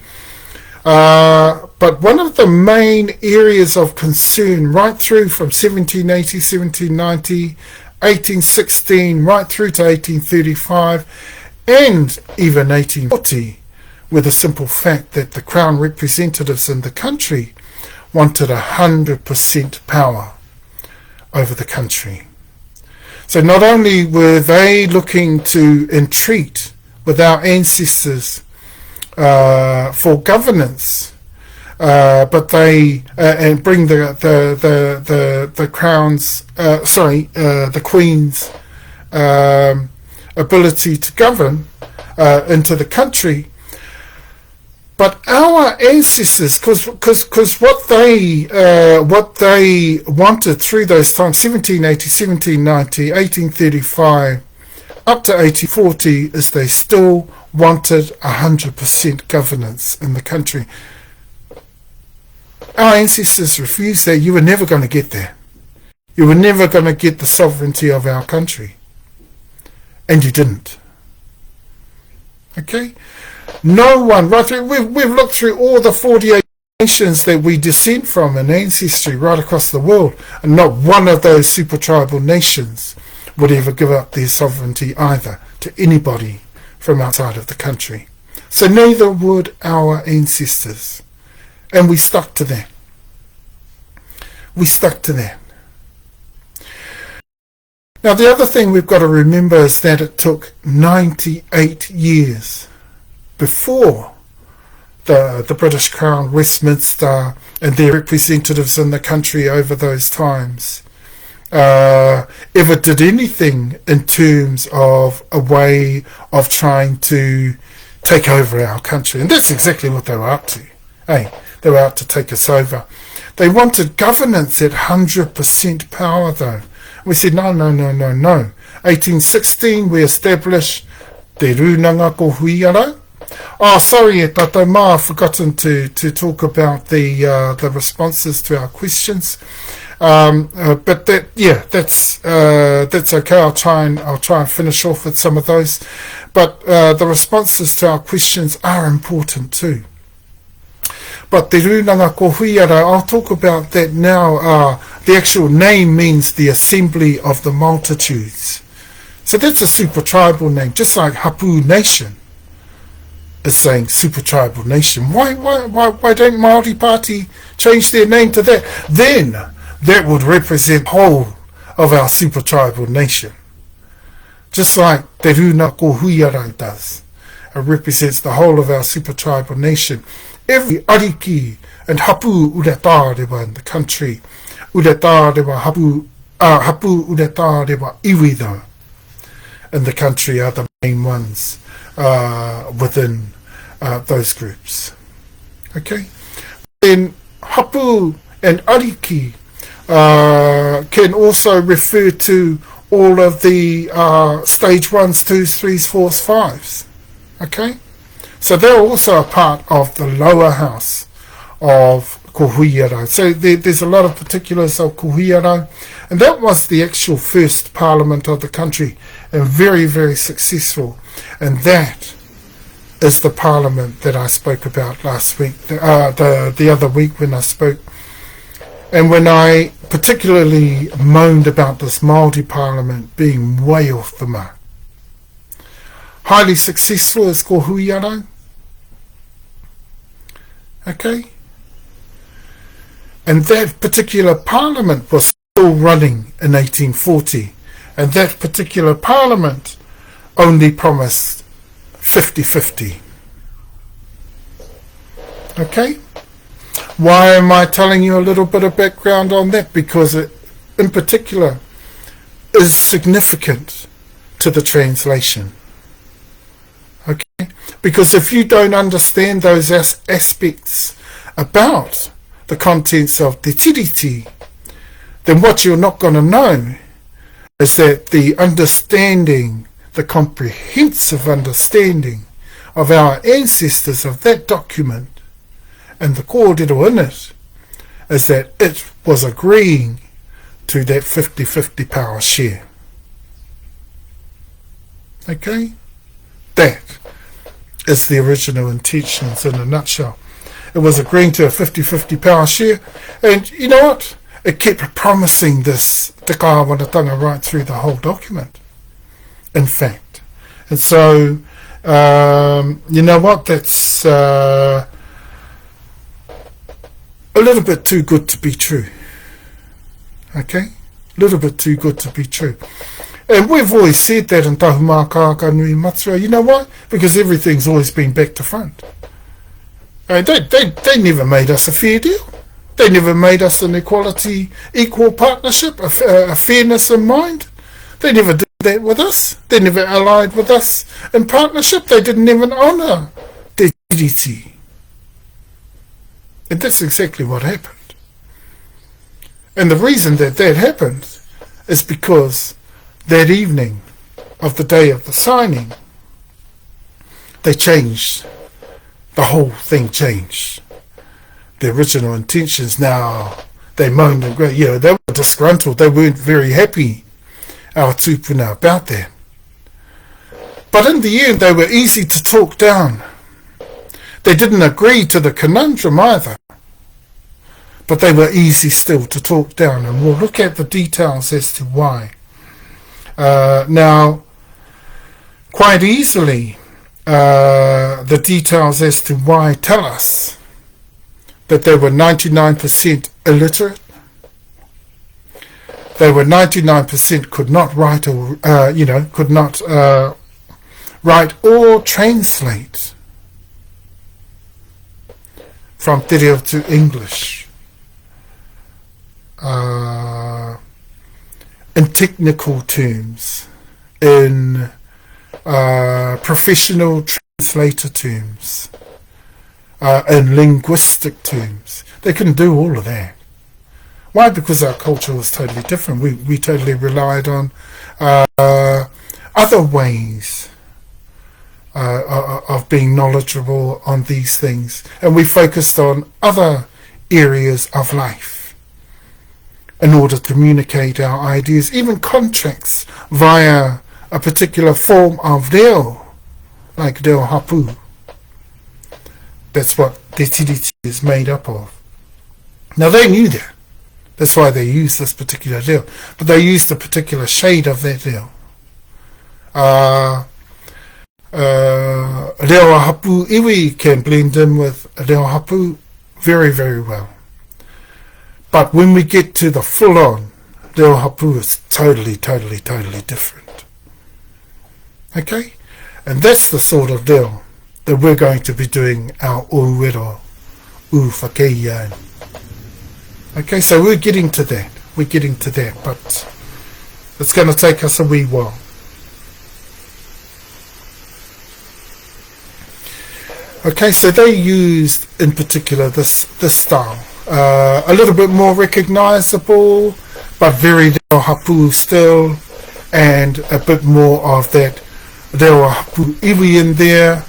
But one of the main areas of concern right through from 1780, 1790, 1816, right through to 1835 and even 1840, were the simple fact that the Crown representatives in the country wanted 100% power over the country. So not only were they looking to entreat with our ancestors for governance, but they and bring the Crown's the Queen's ability to govern into the country. But our ancestors, because what they wanted through those times, 1780, 1790, 1835, up to 1840, is they still wanted 100% governance in the country. Our ancestors refused that. You were never going to get there. You were never going to get the sovereignty of our country. And you didn't. Okay? No one, right through, we've looked through all the 48 nations that we descend from in ancestry right across the world, and not one of those super tribal nations would ever give up their sovereignty either to anybody from outside of the country. So neither would our ancestors. And we stuck to that. We stuck to that. Now, the other thing we've got to remember is that it took 98 years before the British Crown, Westminster, and their representatives in the country over those times ever did anything in terms of a way of trying to take over our country. And that's exactly what they were up to. Hey, they were out to take us over. They wanted governance at 100% power, though. We said, no. 1816, we established Te Runanga ko Huiara. Oh, sorry, Tatou Ma, I've forgotten to talk about the responses to our questions. But that's okay. I'll try and finish off with some of those. But the responses to our questions are important too. But Te Runanga ko Huiara, I'll talk about that now. The actual name means the assembly of the multitudes. So that's a super tribal name, just like Hapu Nation is saying super tribal nation. Why don't Māori Party change their name to that? Then that would represent the whole of our super tribal nation. Just like Te Runanga ko Huiara does. It represents the whole of our super tribal nation. Every ariki and hapu uretārewa in the country, uretārewa hapu uretārewa iwi though, in the country are the main ones within those groups. Okay? Then hapu and ariki can also refer to all of the stage 1s, 2s, 3s, 4s, 5s. Okay? So they're also a part of the lower house of ko Huiara. So there's a lot of particulars of ko Huiara, and that was the actual first parliament of the country, and very, very successful. And that is the parliament that I spoke about last week, the other week when I spoke. And when I particularly moaned about this Māori parliament being way off the mark. Highly successful is ko Huiara. Okay? And that particular parliament was still running in 1840. And that particular parliament only promised 50-50. Okay? Why am I telling you a little bit of background on that? Because it, in particular, is significant to the translation. Okay? Because if you don't understand those aspects about the contents of TeTiriti, then what you're not going to know is that the understanding, the comprehensive understanding of our ancestors of that document and the kōrero in it is that it was agreeing to that 50-50 power share. Okay? That is the original intentions in a nutshell. It was agreeing to a 50-50 power share, and you know what? It kept promising this te kāwanatanga right through the whole document, in fact. And so, you know what? That's a little bit too good to be true. Okay? A little bit too good to be true. And we've always said that in Tahumaakaakanuimatua. You know why? Because everything's always been back to front. They never made us a fair deal. They never made us an equal partnership, a fairness in mind. They never did that with us. They never allied with us in partnership. They didn't even honour their TeTiriti. And that's exactly what happened. And the reason that happened is because that evening of the day of the signing, they changed. The whole thing changed. The original intentions now, they moaned and groaned. They were disgruntled. They weren't very happy, our tupuna, about that. But in the end, they were easy to talk down. They didn't agree to the conundrum either. But they were easy still to talk down. And we'll look at the details as to why. Now, quite easily, the details as to why tell us that they were 99% illiterate. They were 99% could not write or, could not write or translate from te reo to English. In technical terms, in professional translator terms, in linguistic terms. They couldn't do all of that. Why? Because our culture was totally different. We totally relied on other ways of being knowledgeable on these things. And we focused on other areas of life in order to communicate our ideas, even contracts via a particular form of reo, like ReoHapu. That's what TeTiriti is made up of. Now they knew that. That's why they used this particular reo. But they used a particular shade of that reo. ReoHapuIwi can blend in with ReoHapu very, very well. But when we get to the full-on, ReoHapu is totally, totally, totally different. Okay? And that's the sort of reo that we're going to be doing our Ouero Whakaoaoa. Okay, so we're getting to that. We're getting to that, but it's going to take us a wee while. Okay, so they used in particular this style. A little bit more recognizable, but very ReoHapu still, and a bit more of that ReoHapuIwi in there.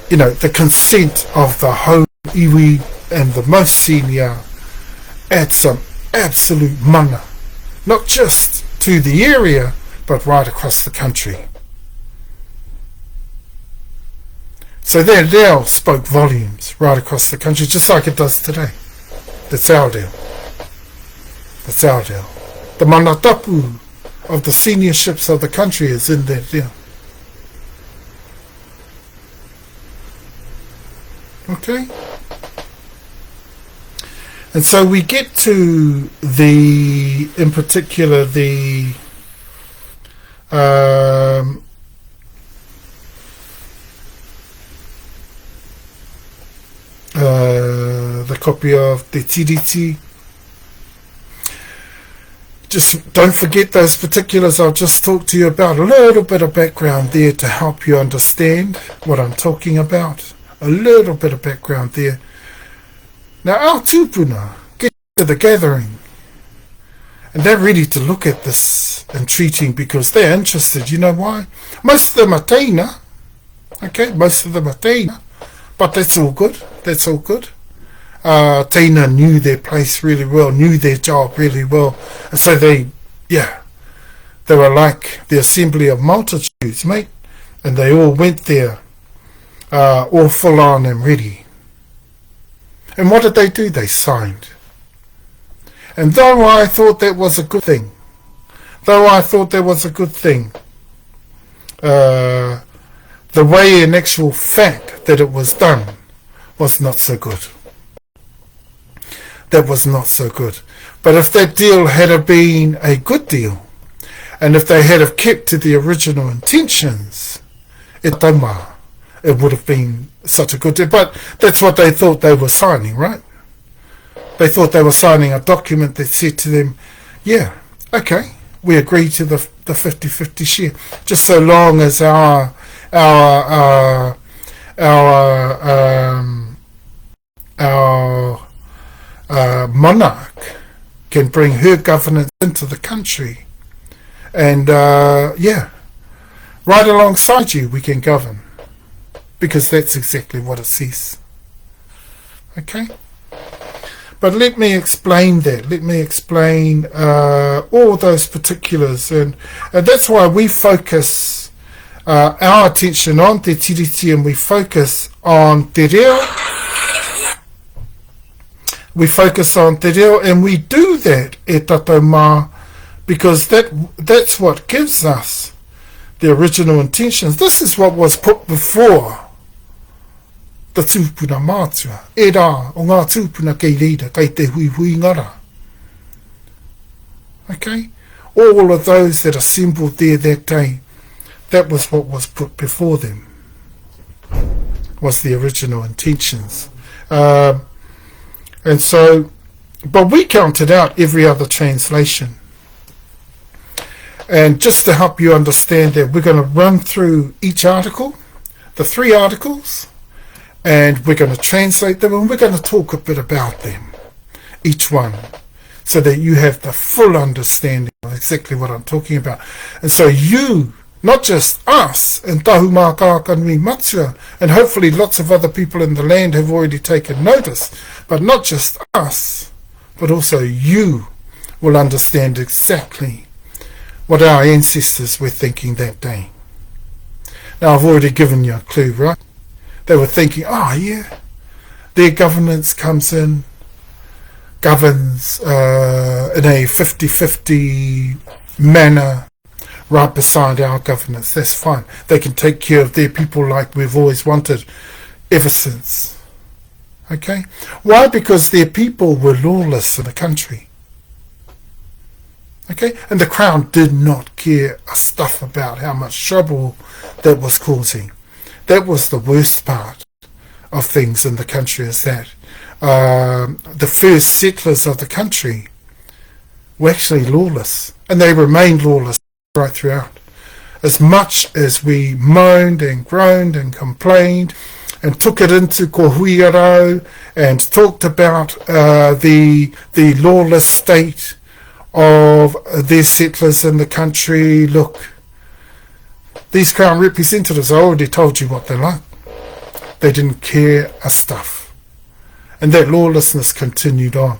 You know, the consent of the whole iwi and the most senior add some absolute mana, not just to the area, but right across the country. So their reo spoke volumes right across the country, just like it does today. That's our reo. That's our reo. The manatapu of the seniorships of the country is in that reo. Okay? And so we get to in particular, the copy of TeTiriti. Just don't forget those particulars I'll just talk to you about. A little bit of background there to help you understand what I'm talking about. A little bit of background there. Now our tupuna get to the gathering and they're ready to look at this and treating because they're interested. You know why? Most of them are teina. Okay, most of them are teina. But that's all good. That's all good. Teina knew their place really well, knew their job really well. And so they were like the assembly of multitudes, mate. And they all went there, all full on and ready. And what did they do? They signed. And though I thought that was a good thing, the way in actual fact that it was done was not so good. That was not so good. But if that deal had been a good deal, and if they had have kept to the original intentions, it would have been such a good deal. But that's what they thought they were signing, right? They thought they were signing a document that said to them, yeah, okay, we agree to the 50-50 share, just so long as our monarch can bring her governance into the country, and right alongside you we can govern, because that's exactly what it says. Okay, but let me explain that. Let me explain all those particulars, and that's why we focus our attention on TeTiriti, and we focus on te reo. We focus on te reo, and we do that e Tahumaakaakanuimatua, because that's what gives us the original intentions. This is what was put before the tūpuna mātua. E rā, o ngā tūpuna kei reira, kei te hui hui ngara. Okay? All of those that assembled there that day, that was what was put before them, was the original intentions. And so, but we counted out every other translation. And just to help you understand that, we're going to run through each article, the 3 articles, and we're going to translate them, and we're going to talk a bit about them, each one, so that you have the full understanding of exactly what I'm talking about. And so you, not just us and Tahumaakaakanuimatua, and hopefully lots of other people in the land have already taken notice, but not just us, but also you will understand exactly what our ancestors were thinking that day. Now, I've already given you a clue, right? They were thinking, oh yeah, their governance comes in, governs in a 50-50 manner right beside our governance. That's fine. They can take care of their people like we've always wanted ever since. Okay? Why? Because their people were lawless in the country. Okay? And the Crown did not care a stuff about how much trouble that was causing. That was the worst part of things in the country, is that the first settlers of the country were actually lawless, and they remained lawless right throughout. As much as we moaned and groaned and complained and took it into kohuiarau and talked about the lawless state of their settlers in the country, look, these Crown representatives, I already told you what they're like. They didn't care a stuff. And that lawlessness continued on.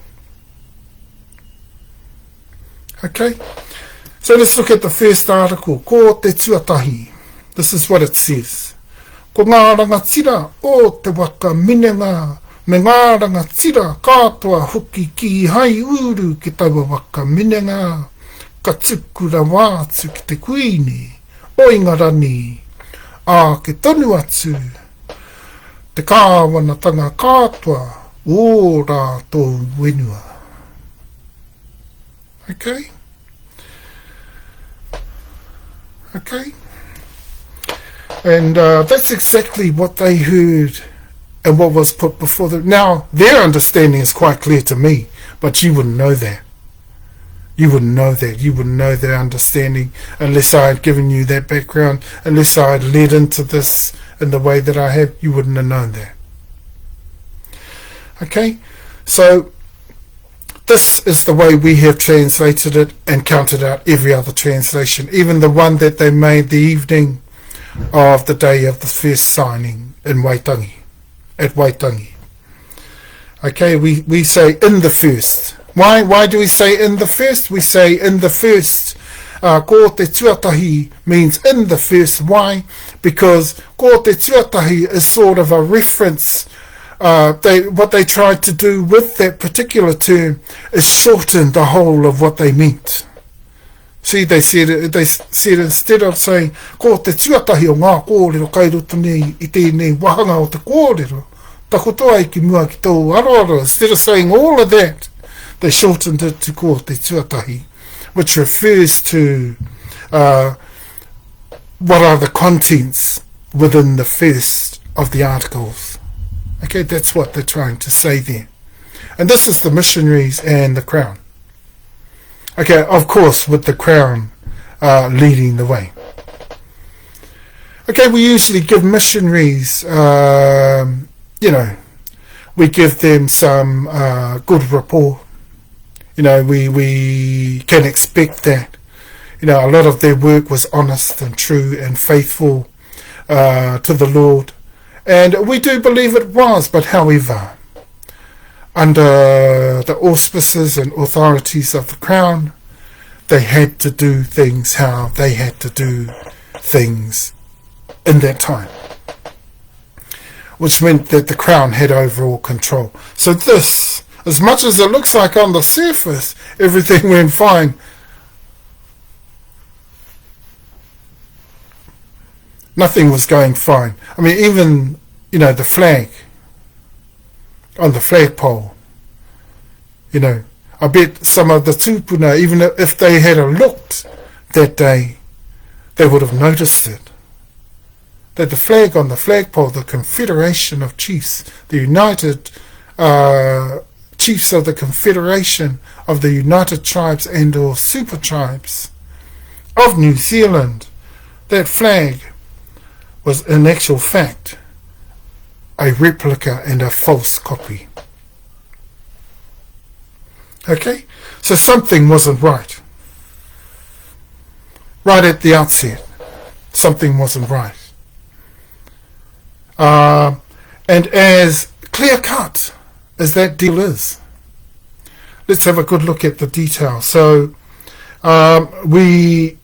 Okay? So let's look at the first article. Ko te tuatahi. This is what it says. Ko ngā rangatira o te waka minenga, me ngā rangatira katoa hoki ki hai uru ki taua waka minenga, ka tukura wātu ki te kuini, o ingarani, a ke tonu atu, te kāwanatanga katoa, o rātou wenua. Okay? Okay? And that's exactly what they heard and what was put before them. Now, their understanding is quite clear to me, but you wouldn't know that. You wouldn't know that. You wouldn't know their understanding unless I had given you that background, unless I had led into this in the way that I have. You wouldn't have known that. Okay? So, this is the way we have translated it and counted out every other translation, even the one that they made the evening of the day of the first signing in Waitangi, at Waitangi. Okay, we say in the first. Why do we say in the first? We say in the first. Ko te tuatahi means in the first. Why? Because ko te tuatahi is sort of a reference. What they tried to do with that particular term is shorten the whole of what they meant. See, they said instead of saying, ko te tuatahi o ngā kōrero kai roto nei I tēnei wahanga o te kōrero, takotoa I ki mua ki tō aroaro. Instead of saying all of that, they shortened it to ko te tuatahi, which refers to what are the contents within the first of the articles. Okay, that's what they're trying to say there. And this is the missionaries and the Crown. Okay, of course, with the Crown leading the way. Okay, we usually give missionaries, we give them some good rapport. We can expect that. A lot of their work was honest and true and faithful to the Lord. And we do believe it was, but however, under the auspices and authorities of the Crown, they had to do things how they had to do things in that time, which meant that the Crown had overall control. So this, as much as it looks like on the surface everything went fine, nothing was going fine. I mean, even, the flag, on the flagpole, I bet some of the tupuna, even if they had looked that day, they would have noticed it. That the flag on the flagpole, the Confederation of Chiefs, the United Chiefs of the Confederation of the United Tribes and or Super Tribes of New Zealand, that flag was in actual fact a replica and a false copy. Okay, so something wasn't right. Right at the outset, something wasn't right. And as clear-cut as that deal is, let's have a good look at the detail. So we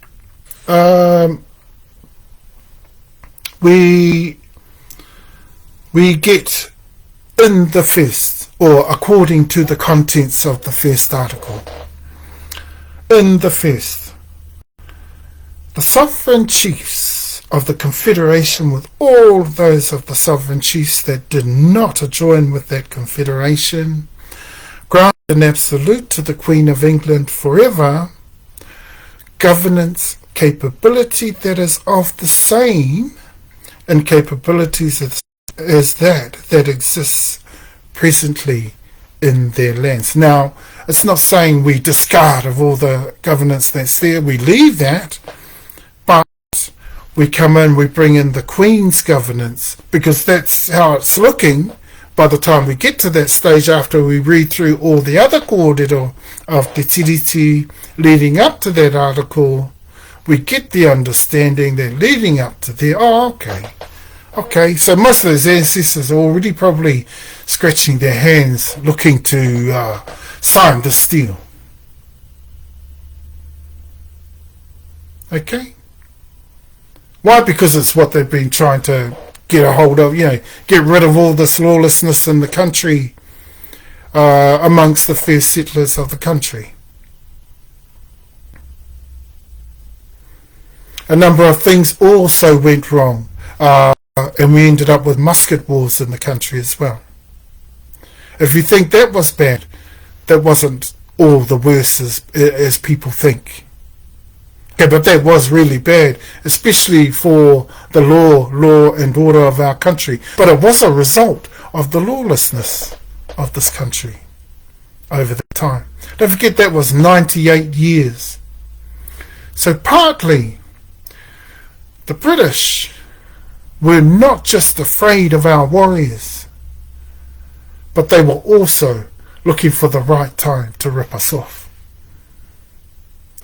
get in the first, or according to the contents of the first article, in the first, the sovereign chiefs of the Confederation, with all those of the sovereign chiefs that did not join with that Confederation, grant an absolute to the Queen of England forever governance capability that is of the same in capabilities as that exists presently in their lands. Now, it's not saying we discard of all the governance that's there, we leave that, but we come in, we bring in the Queen's governance, because that's how it's looking by the time we get to that stage, after we read through all the other kōrero of TeTiriti leading up to that article. We get the understanding that leading up to there, okay, so most of those ancestors are already probably scratching their hands looking to sign this deal. Okay? Why? Because it's what they've been trying to get a hold of, get rid of all this lawlessness in the country amongst the first settlers of the country. A number of things also went wrong, and we ended up with musket wars in the country as well. If you think that was bad, that wasn't all the worse as people think. Okay, but that was really bad, especially for the law and order of our country. But it was a result of the lawlessness of this country over that time. Don't forget, that was 98 years. So partly, the British were not just afraid of our warriors, but they were also looking for the right time to rip us off.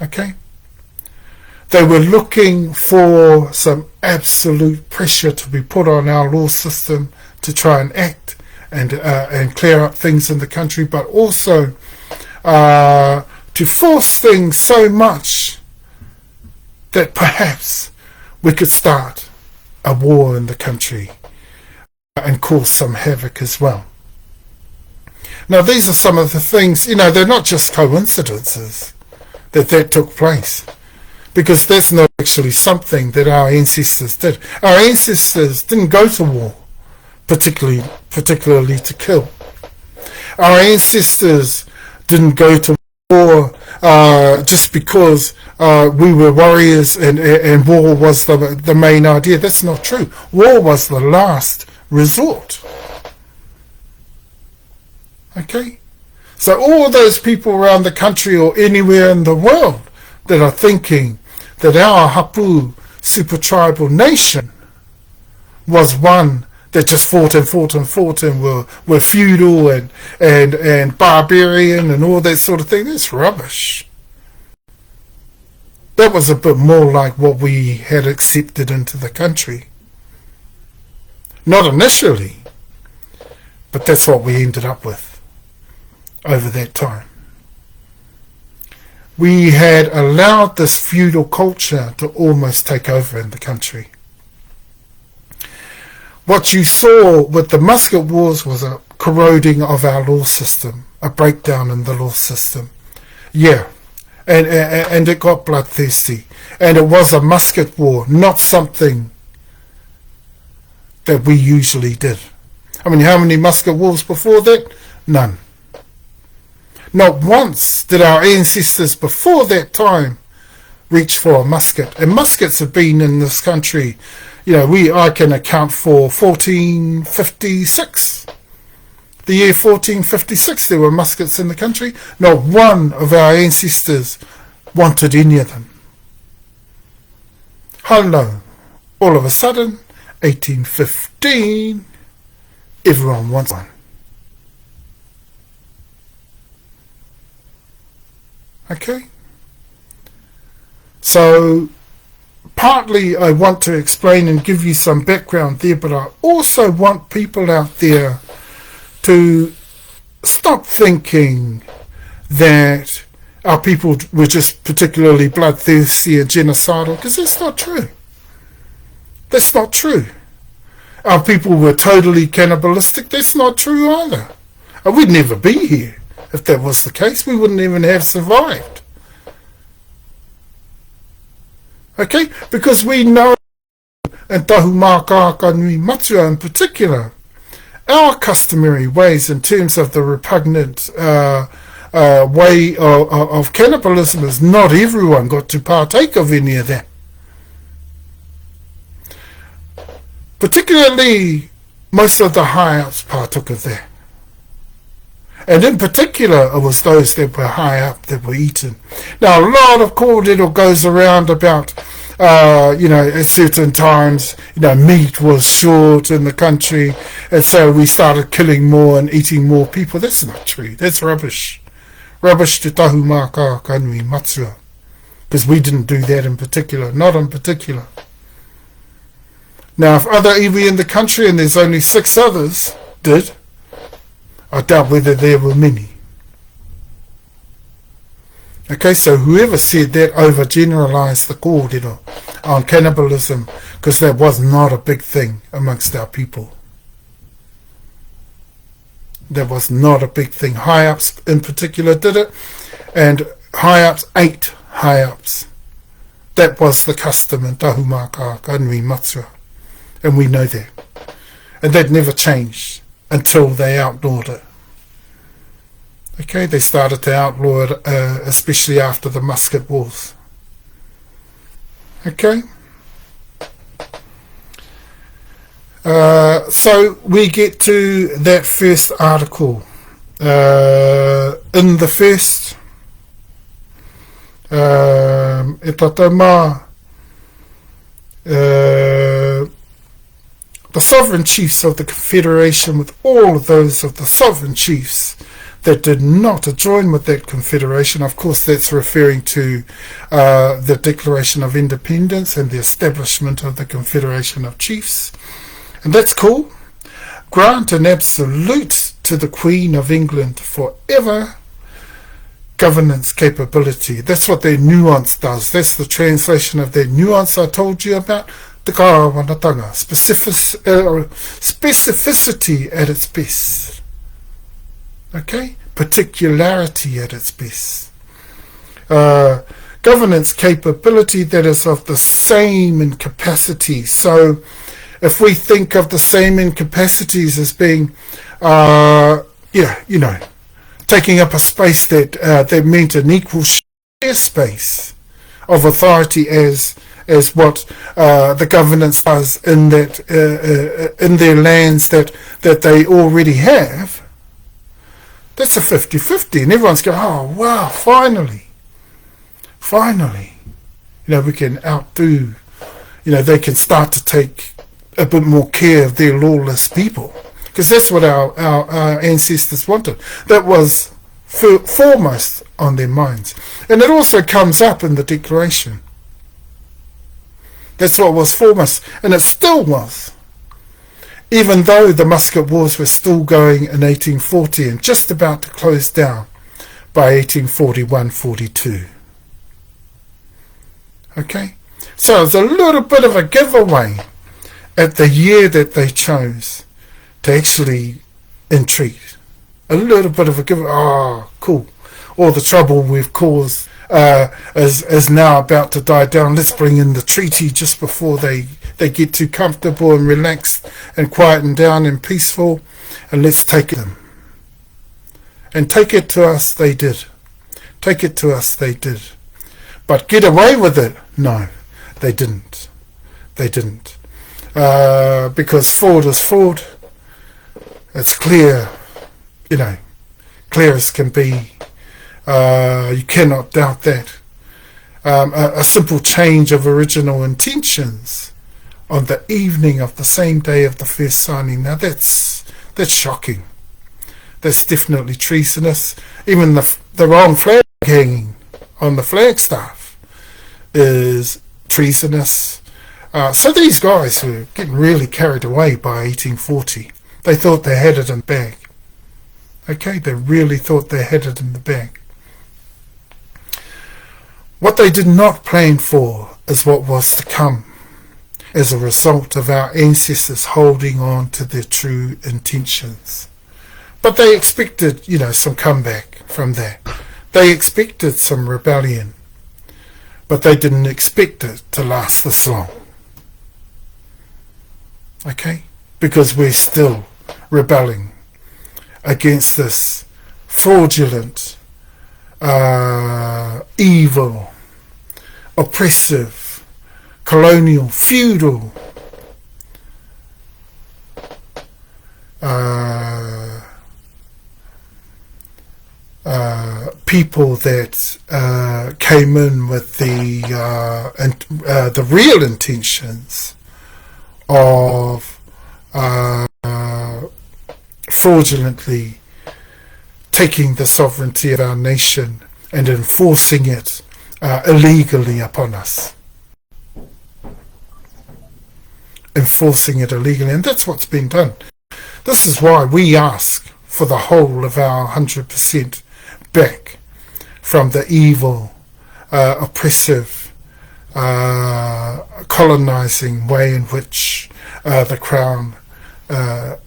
Okay? They were looking for some absolute pressure to be put on our law system to try and act and clear up things in the country, but also to force things so much that perhaps we could start a war in the country and cause some havoc as well. Now, these are some of the things, they're not just coincidences that took place, because that's not actually something that our ancestors did. Our ancestors didn't go to war particularly to kill. Our ancestors didn't go to war just because we were warriors and war was the main idea. That's not true. War was the last resort. Okay? So all those people around the country or anywhere in the world that are thinking that our Hapu super tribal nation was one that just fought and were feudal and barbarian and all that sort of thing, that's rubbish. That was a bit more like what we had accepted into the country. Not initially, but that's what we ended up with over that time. We had allowed this feudal culture to almost take over in the country. What you saw with the musket wars was a corroding of our law system, a breakdown in the law system. Yeah, and it got bloodthirsty. And it was a musket war, not something that we usually did. I mean, how many musket wars before that? None. Not once did our ancestors before that time reach for a musket. And muskets have been in this country, I can account for 1456. The year 1456, there were muskets in the country. Not one of our ancestors wanted any of them. Hello. All of a sudden, 1815, everyone wants one. Okay? So, partly I want to explain and give you some background there, but I also want people out there to stop thinking that our people were just particularly bloodthirsty and genocidal, because that's not true. That's not true. Our people were totally cannibalistic. That's not true either. And we'd never be here if that was the case. We wouldn't even have survived. Okay? Because we know, and Tahumaakaakanuimatua in particular, our customary ways in terms of the repugnant way of cannibalism is not everyone got to partake of any of that. Particularly, most of the high-ups partook of that. And in particular, it was those that were high up that were eaten. Now, a lot of kōrero goes around about, at certain times, meat was short in the country, and so we started killing more and eating more people. That's not true. That's rubbish. Rubbish to Tahumaakaakanuimatua. Because we didn't do that in particular. Not in particular. Now, if other iwi in the country, and there's only 6 others, did, I doubt whether there were many. Okay, so whoever said that overgeneralised the kōrero on cannibalism, because that was not a big thing amongst our people. That was not a big thing. High-ups in particular did it, and high-ups ate high-ups. That was the custom in Tahumaakaakanuimatua. And we know that. And that never changed until they outlawed it. Okay, they started to outlaw it, especially after the musket wars. Okay. So we get to that first article. In the first, the sovereign chiefs of the Confederation, with all of those of the sovereign chiefs that did not join with that confederation. Of course, that's referring to the Declaration of Independence and the establishment of the Confederation of Chiefs. And that's cool. Grant an absolute to the Queen of England forever governance capability. That's what their nuance does. That's the translation of their nuance I told you about. Te kawanatanga, specificity at its best. Okay? Particularity at its best. Governance capability that is of the same in capacity. So, if we think of the same in capacities as being, taking up a space that meant an equal share space of authority as what the governance does in that in their lands that they already have. That's a 50-50, and everyone's going, oh wow, finally, we can outdo, they can start to take a bit more care of their lawless people, because that's what our ancestors wanted. That was foremost on their minds, and it also comes up in the Declaration. That's what was foremost, and it still was, even though the musket wars were still going in 1840 and just about to close down by 1841-42. Okay, so it's a little bit of a giveaway at the year that they chose to actually entreat. A little bit of a giveaway. Oh, cool. All the trouble we've caused is now about to die down. Let's bring in the treaty just before they get too comfortable and relaxed and quietened down and peaceful, and let's take them. And take it to us they did. Take it to us they did. But get away with it? No, they didn't. They didn't. Because fraud is fraud. It's clear, clear as can be. You cannot doubt that. A simple change of original intentions on the evening of the same day of the first signing. Now that's shocking. That's definitely treasonous. Even the wrong flag hanging on the flagstaff is treasonous. So these guys were getting really carried away by 1840. They thought they had it in the bag. Okay, they really thought they had it in the bag. What they did not plan for is what was to come as a result of our ancestors holding on to their true intentions. But they expected, some comeback from that. They expected some rebellion, but they didn't expect it to last this long. Okay? Because we're still rebelling against this fraudulent, evil, oppressive, colonial, feudal, people that came in with the real intentions of fraudulently taking the sovereignty of our nation and enforcing it illegally upon us. Enforcing it illegally, and that's what's been done. This is why we ask for the whole of our 100% back from the evil, oppressive, colonizing way in which the Crown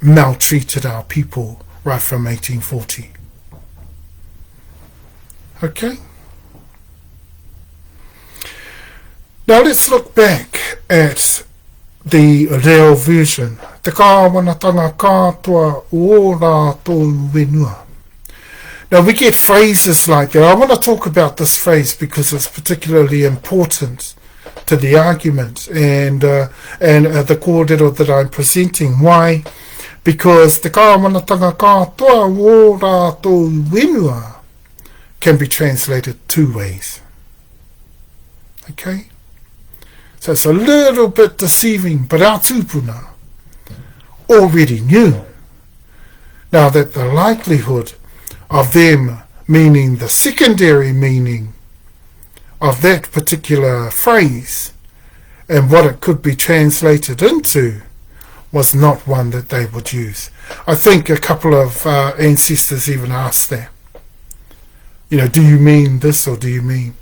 maltreated our people right from 1840. Okay? Now let's look back at the Reo version. Te kāwanatanga kātua o rātou wenua. Now we get phrases like that. I want to talk about this phrase because it's particularly important to the argument and the kōrero that I'm presenting. Why? Because te kāwanatanga kātua o rātou wenua can be translated two ways. Okay? So it's a little bit deceiving, but our tūpuna already knew. Now that the likelihood of them meaning the secondary meaning of that particular phrase and what it could be translated into was not one that they would use. I think a couple of ancestors even asked that. Do you mean this or do you mean?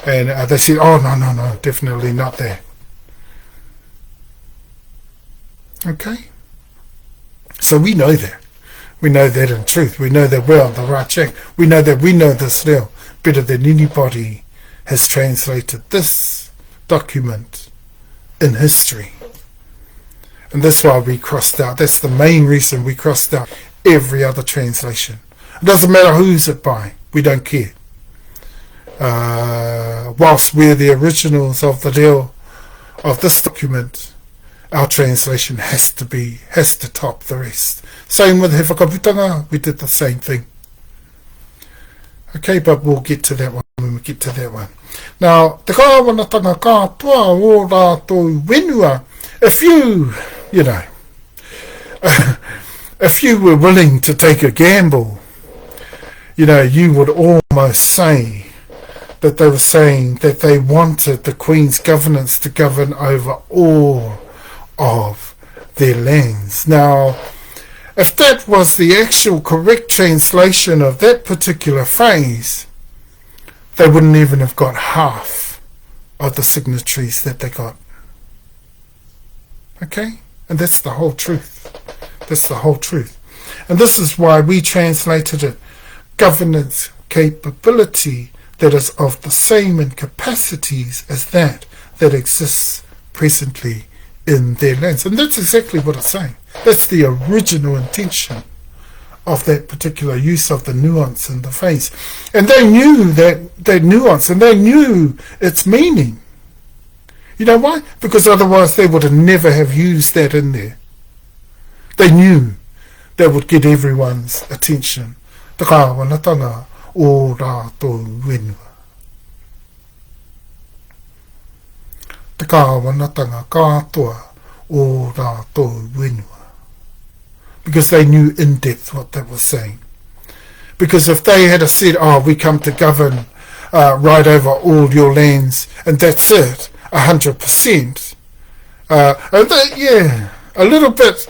And they said, oh, no, definitely not that. Okay? So we know that. We know that in truth. We know that we're on the right track. We know that we know this now better than anybody has translated this document in history. And that's why we crossed out. That's the main reason we crossed out every other translation. It doesn't matter who's it by. We don't care. Whilst we're the originals of the Reo of this document, our translation has to top the rest. Same with Whakaoaoa, we did the same thing. Okay, but we'll get to that one when we get to that one. Now, te kāwanatanga kātua o rātou wenua, if you were willing to take a gamble, you would almost say that they were saying that they wanted the Queen's governance to govern over all of their lands. Now, if that was the actual correct translation of that particular phrase, they wouldn't even have got half of the signatories that they got. Okay? And that's the whole truth. That's the whole truth. And this is why we translated it governance capability that is of the same in capacities as that exists presently in their lands. And that's exactly what it's saying. That's the original intention of that particular use of the nuance in the phrase. And they knew that nuance, and they knew its meaning. You know why? Because otherwise they would have never have used that in there. They knew that would get everyone's attention. Te kāwanatanga o rātou whenua. Te kāwanatanga katoa o rātou whenua. Because they knew in depth what that was saying. Because if they had said, oh, we come to govern right over all your lands, and that's it, 100%, a little bit,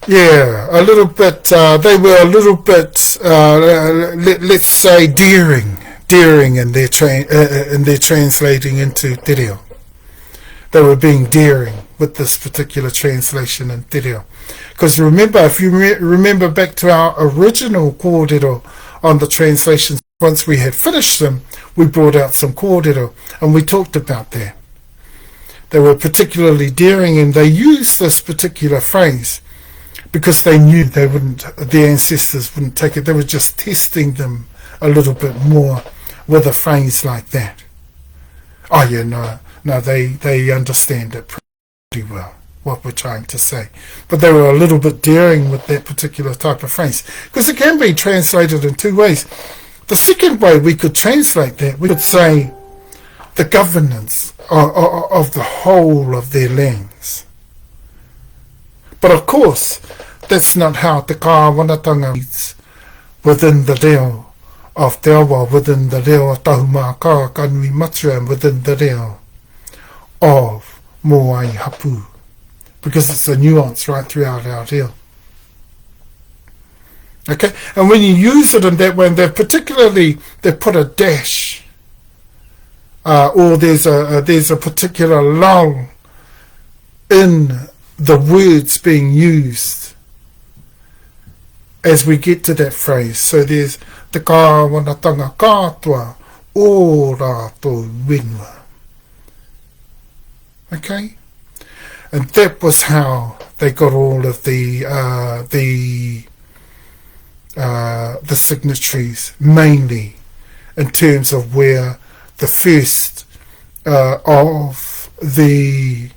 they were a little bit, let's say, daring in their translating into te reo. They were being daring with this particular translation in te reo. Because remember, if you remember back to our original kōrero on the translations, once we had finished them, we brought out some kōrero, and we talked about that. They were particularly daring, and they used this particular phrase because they knew their ancestors wouldn't take it. They were just testing them a little bit more with a phrase like that. Oh yeah, no, they understand it pretty well, what we're trying to say. But they were a little bit daring with that particular type of phrase, because it can be translated in two ways. The second way we could translate that, we could say the governance of the whole of their lands. But of course, that's not how te kāwanatanga reads within the reo of te awa, within the reo of Tahumaakaakanuimatua, and within the reo of Moai Hapu. Because it's a nuance right throughout our reo. Okay, and when you use it in that way, and they put a dash, or there's a particular lull in the words being used as we get to that phrase. So there's te kāwanatanga katoa o rātou whenua. Okay, and that was how they got all of the signatories, mainly in terms of where the first of the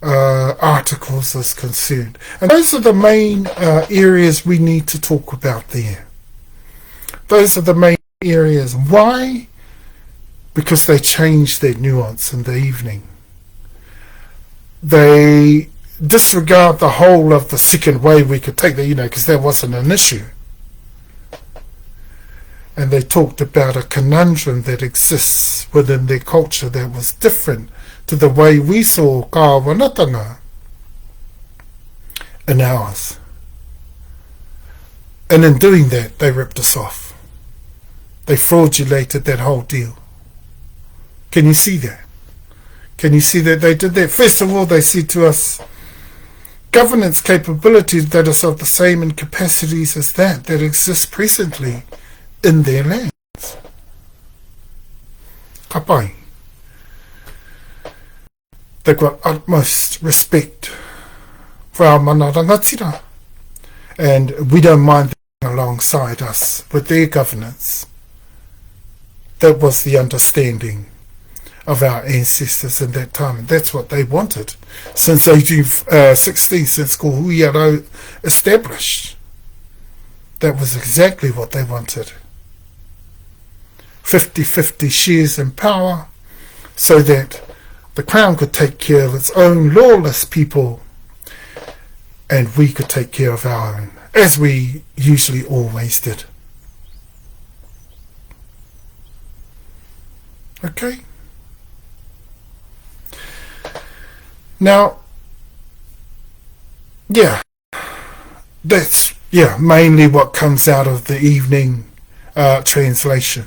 articles is concerned. And those are the main areas we need to talk about there. Those are the main areas. Why? Because they changed their nuance in the evening. They disregard the whole of the second way we could take that, because that wasn't an issue. And they talked about a conundrum that exists within their culture that was different to the way we saw kāwanatanga in ours. And in doing that, they ripped us off. They fraudulated that whole deal. Can you see that? Can you see that they did that? First of all, they said to us, governance capabilities that are of the same in capacities as that exists presently in their lands. Ka pai. They've got utmost respect for our mana rangatira, and we don't mind them alongside us with their governance. That was the understanding of our ancestors in that time, and that's what they wanted since 1816, since ko HawhauaoMo established. That was exactly what they wanted. 50-50 shares in power, so that the Crown could take care of its own lawless people, and we could take care of our own, as we usually always did. Okay? Now, that's mainly what comes out of the evening translation.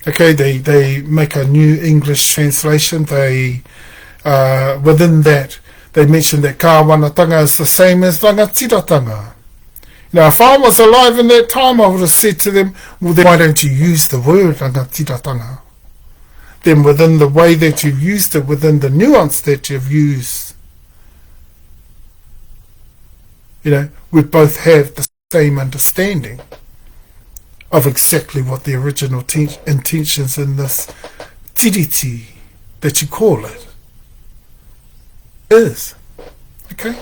Okay, they make a new English translation. They within that they mention that kāwanatanga is the same as rangatiratanga. Now, if I was alive in that time, I would have said to them, well, then why don't you use the word rangatiratanga? Then within the way that you've used it, within the nuance that you've used, we both have the same understanding of exactly what the original intentions in this tiriti, that you call it, is. Okay?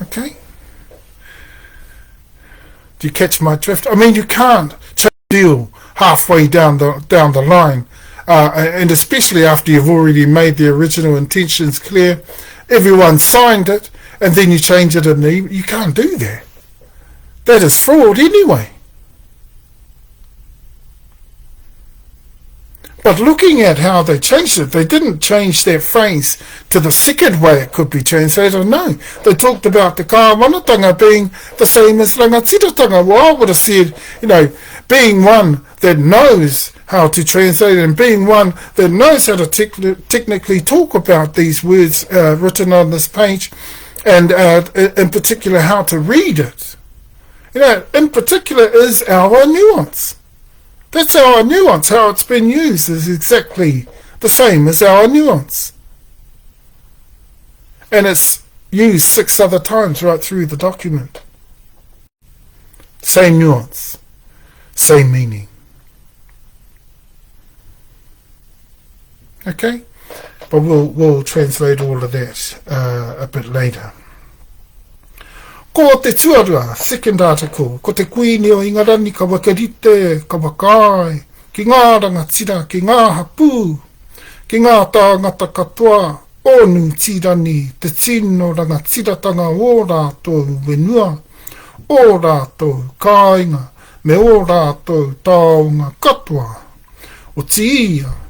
Okay? Do you catch my drift? I mean, you can't change the deal halfway down the line, and especially after you've already made the original intentions clear, everyone signed it, and then you change it, and you can't do that. That is fraud anyway. But looking at how they changed it, they didn't change that phrase to the second way it could be translated. No, they talked about the kāwanatanga being the same as rangatiratanga. Well, I would have said, being one that knows how to translate and being one that knows how to technically talk about these words written on this page, and in particular how to read it. In particular is our nuance. That's our nuance. How it's been used is exactly the same as our nuance. And it's used 6 other times right through the document. Same nuance, same meaning. Okay? But we'll translate all of that a bit later. Ko te tuara, second article, ko te kuini o ingarani ka wakarite, ka wakai, ki ngā rangatira, ki ngā hapu, ki ngā tāngata katoa, onu tirani, te tino rangatiratanga o rātou wenua, o rātou kāinga, me o rātou tāunga katoa, o te ia,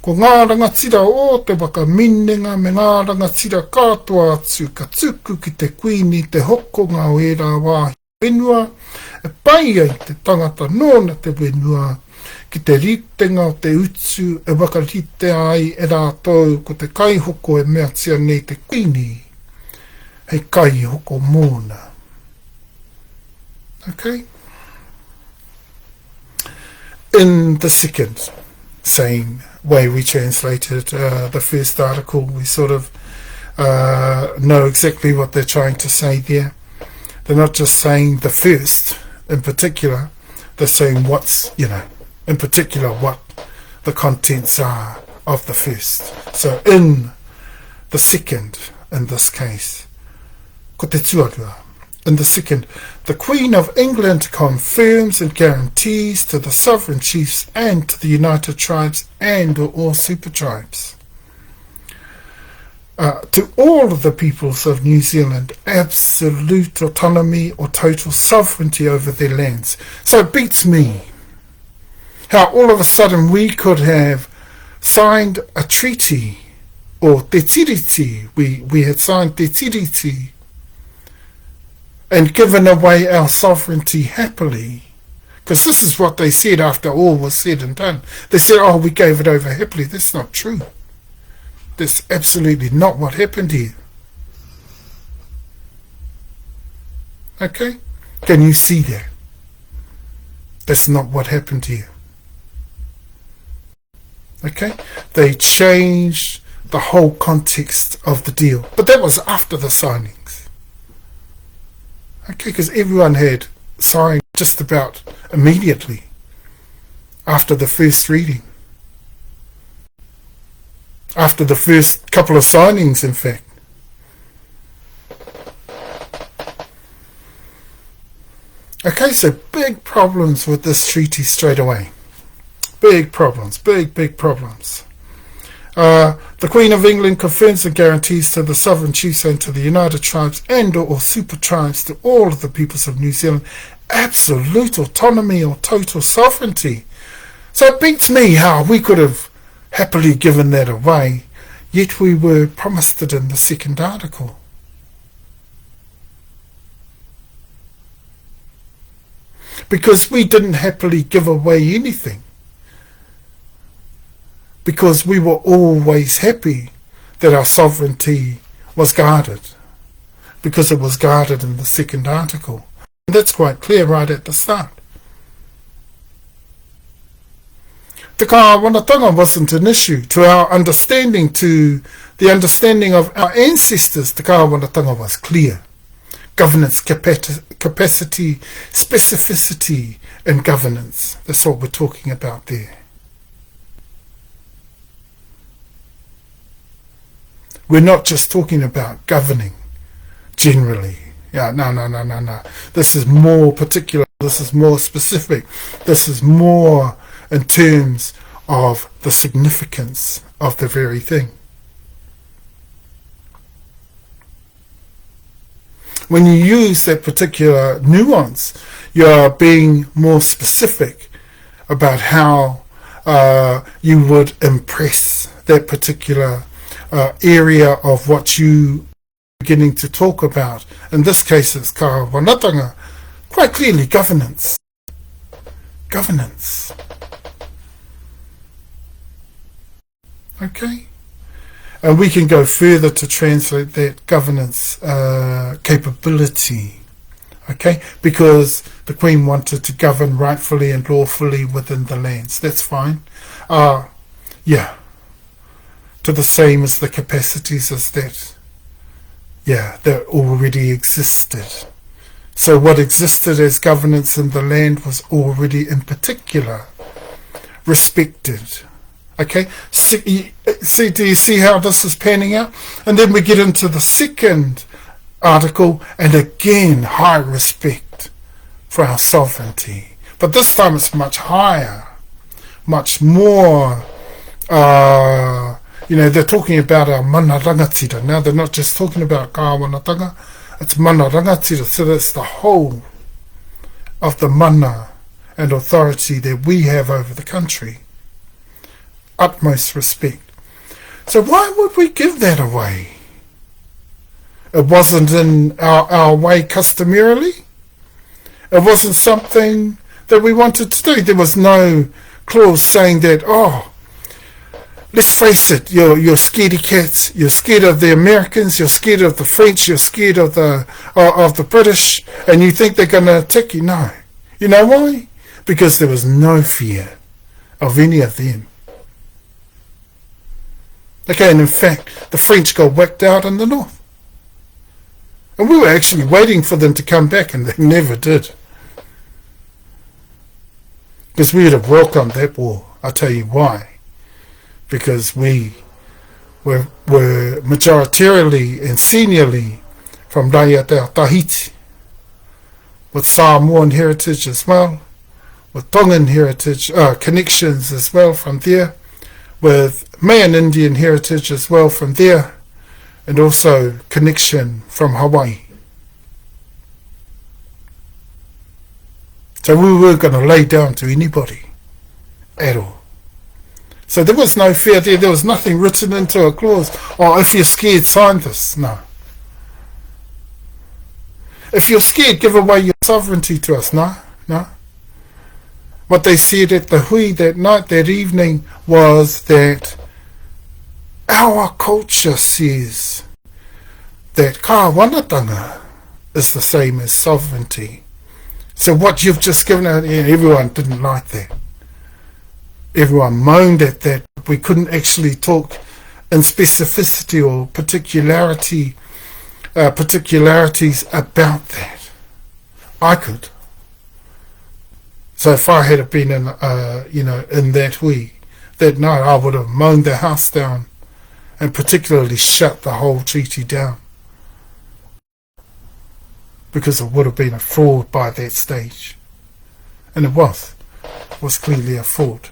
ko ngā rangatira o te waka minenga me ngā rangatira katoa atu ka tuku ki te kuini te hokonga o era wāhi wenua, e pai ai te tangata nōna te wenua, ki te ritenga o te utu e wakarite ai e rātou ko te kaihoko e mea tia nei te kuini, hei kaihoko mōna. Okay? In the second same way we translated the first article, we sort of know exactly what they're trying to say there. They're not just saying the first in particular, they're saying what's, in particular what the contents are of the first. So in the second, in this case, ko te tuarua. In the second, the Queen of England confirms and guarantees to the sovereign chiefs and to the United Tribes and all super tribes, to all of the peoples of New Zealand, absolute autonomy or total sovereignty over their lands. So it beats me how all of a sudden we could have signed a treaty, or TeTiriti, we had signed TeTiriti, and given away our sovereignty happily. Because this is what they said after all was said and done. They said, oh, we gave it over happily. That's not true. That's absolutely not what happened here. Okay? Can you see that? That's not what happened here. Okay? They changed the whole context of the deal. But that was after the signings. Okay, because everyone had signed just about immediately after the first reading. After the first couple of signings, in fact. Okay, so big problems with this treaty straight away. Big problems, big problems. The Queen of England confirms and guarantees to the sovereign chiefs and to the United Tribes and or super tribes, to all of the peoples of New Zealand, absolute autonomy or total sovereignty. So it beats me how we could have happily given that away, yet we were promised it in the second article. Because we didn't happily give away anything. Because we were always happy that our sovereignty was guarded. Because it was guarded in the second article. And that's quite clear right at the start. Te kāwanatanga wasn't an issue. To our understanding, to the understanding of our ancestors, te kāwanatanga was clear. Governance capacity, specificity in governance. That's what we're talking about there. We're not just talking about governing generally. Yeah, no. This is more particular. This is more specific. This is more in terms of the significance of the very thing. When you use that particular nuance, you're being more specific about how you would impress that particular area of what you are beginning to talk about. In this case, it's kāwanatanga, quite clearly governance. Governance. Okay? And we can go further to translate that governance capability. Okay? Because the Queen wanted to govern rightfully and lawfully within the lands. That's fine. Yeah. To the same as the capacities as that. Yeah, that already existed. So what existed as governance in the land was already in particular respected. Okay, see, do you see how this is panning out? And then we get into the second article, and again, high respect for our sovereignty. But this time it's much higher, much more, they're talking about our mana rangatira. Now they're not just talking about kāwanatanga, it's mana rangatira. So that's the whole of the mana and authority that we have over the country. Utmost respect. So why would we give that away? It wasn't in our way customarily. It wasn't something that we wanted to do. There was no clause saying that, let's face it, you're scaredy cats, you're scared of the Americans, you're scared of the French, you're scared of the British, and you think they're going to attack you. No. You know why? Because there was no fear of any of them. Okay, and in fact, the French got whacked out in the north. And we were actually waiting for them to come back, and they never did. Because we would have welcomed that war. I'll tell you why. Because we were majoritarily and seniorly from TeTiriti, with Samoan heritage as well, with Tongan heritage, connections as well from there, with Mayan Indian heritage as well from there, and also connection from Hawaii. So we weren't going to lay down to anybody at all. So there was no fear there. There was nothing written into a clause. If you're scared, sign this. No. If you're scared, give away your sovereignty to us. No. What they said at the hui that night, that evening, was that our culture says that kāwanatanga is the same as sovereignty. So what you've just given out, everyone didn't like that. Everyone moaned at that. We couldn't actually talk in specificity or particularities about that. I could. So if I had been in that way, that night, I would have mown the house down and particularly shut the whole treaty down. Because it would have been a fraud by that stage. And it was. It was clearly a fraud.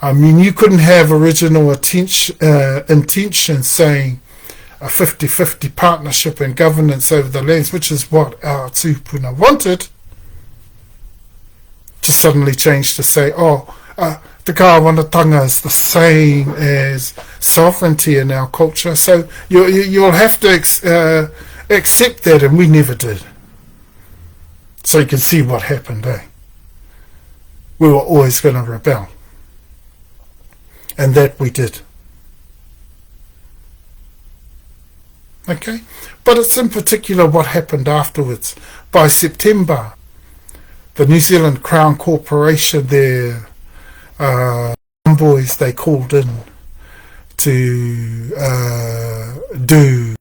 I mean, you couldn't have original intention saying a 50-50 partnership and governance over the lands, which is what our tūpuna wanted, to suddenly change to say, the kāwanatanga is the same as sovereignty in our culture, so you'll have to accept that, and we never did. So you can see what happened, We were always going to rebel. And that we did. Okay? But it's in particular what happened afterwards. By September, the New Zealand Crown Corporation, their boys they called in to do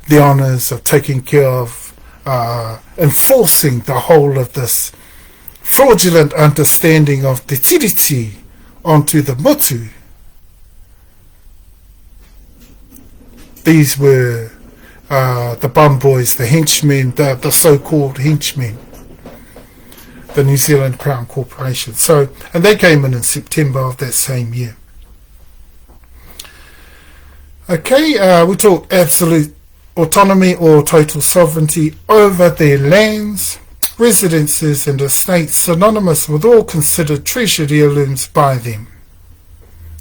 the honours of taking care of enforcing the whole of this fraudulent understanding of TeTiriti onto the motu. These were the bum boys, the henchmen, the so-called henchmen, the New Zealand Crown Corporation. So, and they came in September of that same year. Okay, we talk absolute autonomy or total sovereignty over their lands, residences and estates, synonymous with all considered treasured heirlooms by them.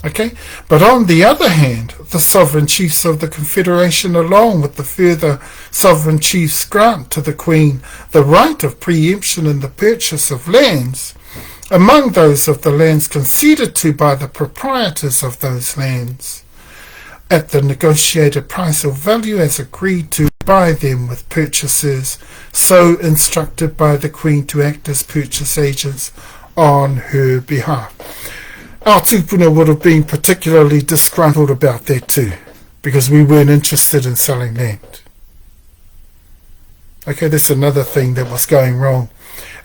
Okay, but on the other hand, the sovereign chiefs of the Confederation, along with the further sovereign chiefs, grant to the Queen the right of preemption in the purchase of lands, among those of the lands conceded to by the proprietors of those lands, at the negotiated price or value as agreed to by them with purchasers, so instructed by the Queen to act as purchase agents on her behalf. Our tupuna would have been particularly disgruntled about that too, because we weren't interested in selling land. Okay, that's another thing that was going wrong,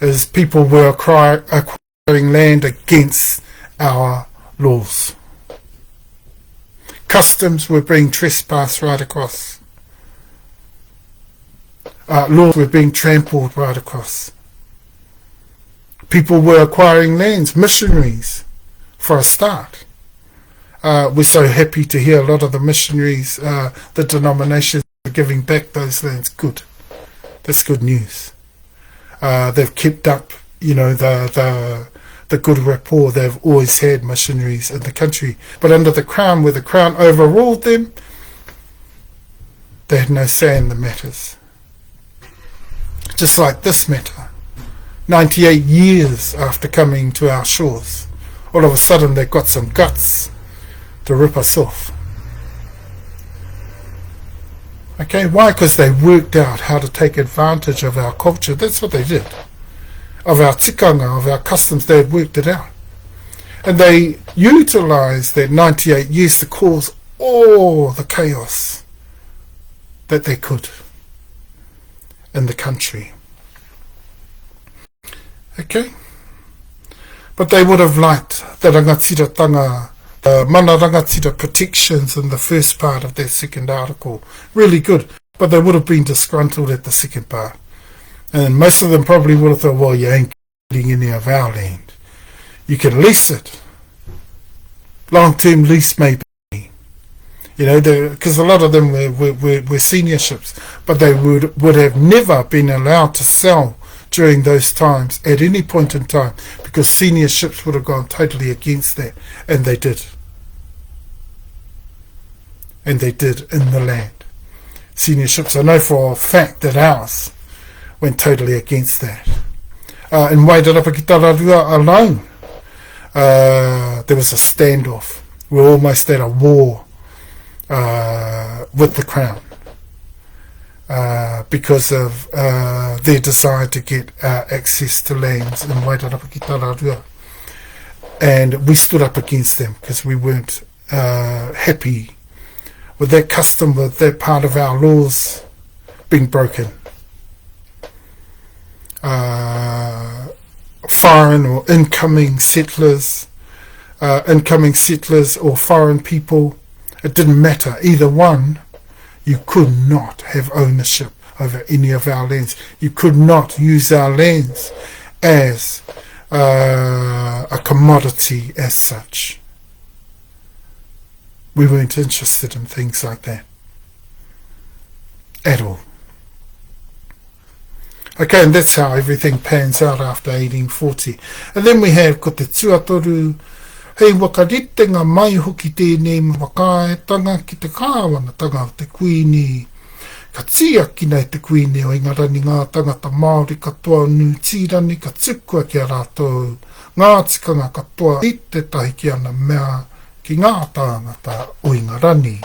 is people were acquiring land against our laws. Customs were being trespassed right across. Laws were being trampled right across. People were acquiring lands, missionaries, for a start. We're so happy to hear a lot of the missionaries, the denominations, are giving back those lands. Good. That's good news. They've kept up, the good rapport they've always had, missionaries in the country. But under the Crown, where the Crown overruled them, they had no say in the matters. Just like this matter. 98 years after coming to our shores, all of a sudden they've got some guts to rip us off. Okay, why? Because they worked out how to take advantage of our culture. That's what they did. Of our tikanga, of our customs, they had worked it out. And they utilised that 98 years to cause all the chaos that they could in the country. Okay? But they would have liked the rangatiratanga, the mana rangatira protections in the first part of that second article. Really good. But they would have been disgruntled at the second part. And most of them probably would have thought, well, you ain't getting any of our land. You can lease it. Long-term lease maybe. Because a lot of them were senior ships. But they would have never been allowed to sell during those times at any point in time, because senior ships would have gone totally against that, and they did. And they did in the land. Senior ships, I know for a fact that ours went totally against that. In TeTaiHauauru alone, there was a standoff. We were almost at a war with the Crown. Because of their desire to get access to lands in TeTaiHauauru. And we stood up against them because we weren't happy with that custom, with that part of our laws being broken. Foreign or incoming settlers or foreign people, it didn't matter. Either one, you could not have ownership over any of our lands. You could not use our lands as a commodity as such. We weren't interested in things like that at all. Okay, and that's how everything pans out after 1840. And then we have ko te tuatoru, hei wakaritenga mai hoki tēnei Whakaoaoa ki te kāwanatanga o te kuini. Ka tia ki nei te kuini o ingarani ngā tangata Māori katoa nu tīrani ka tukua ki a rātou. Ngā tikanga katoa i te tahi ki ana mea ki ngā tāngata o ingarani.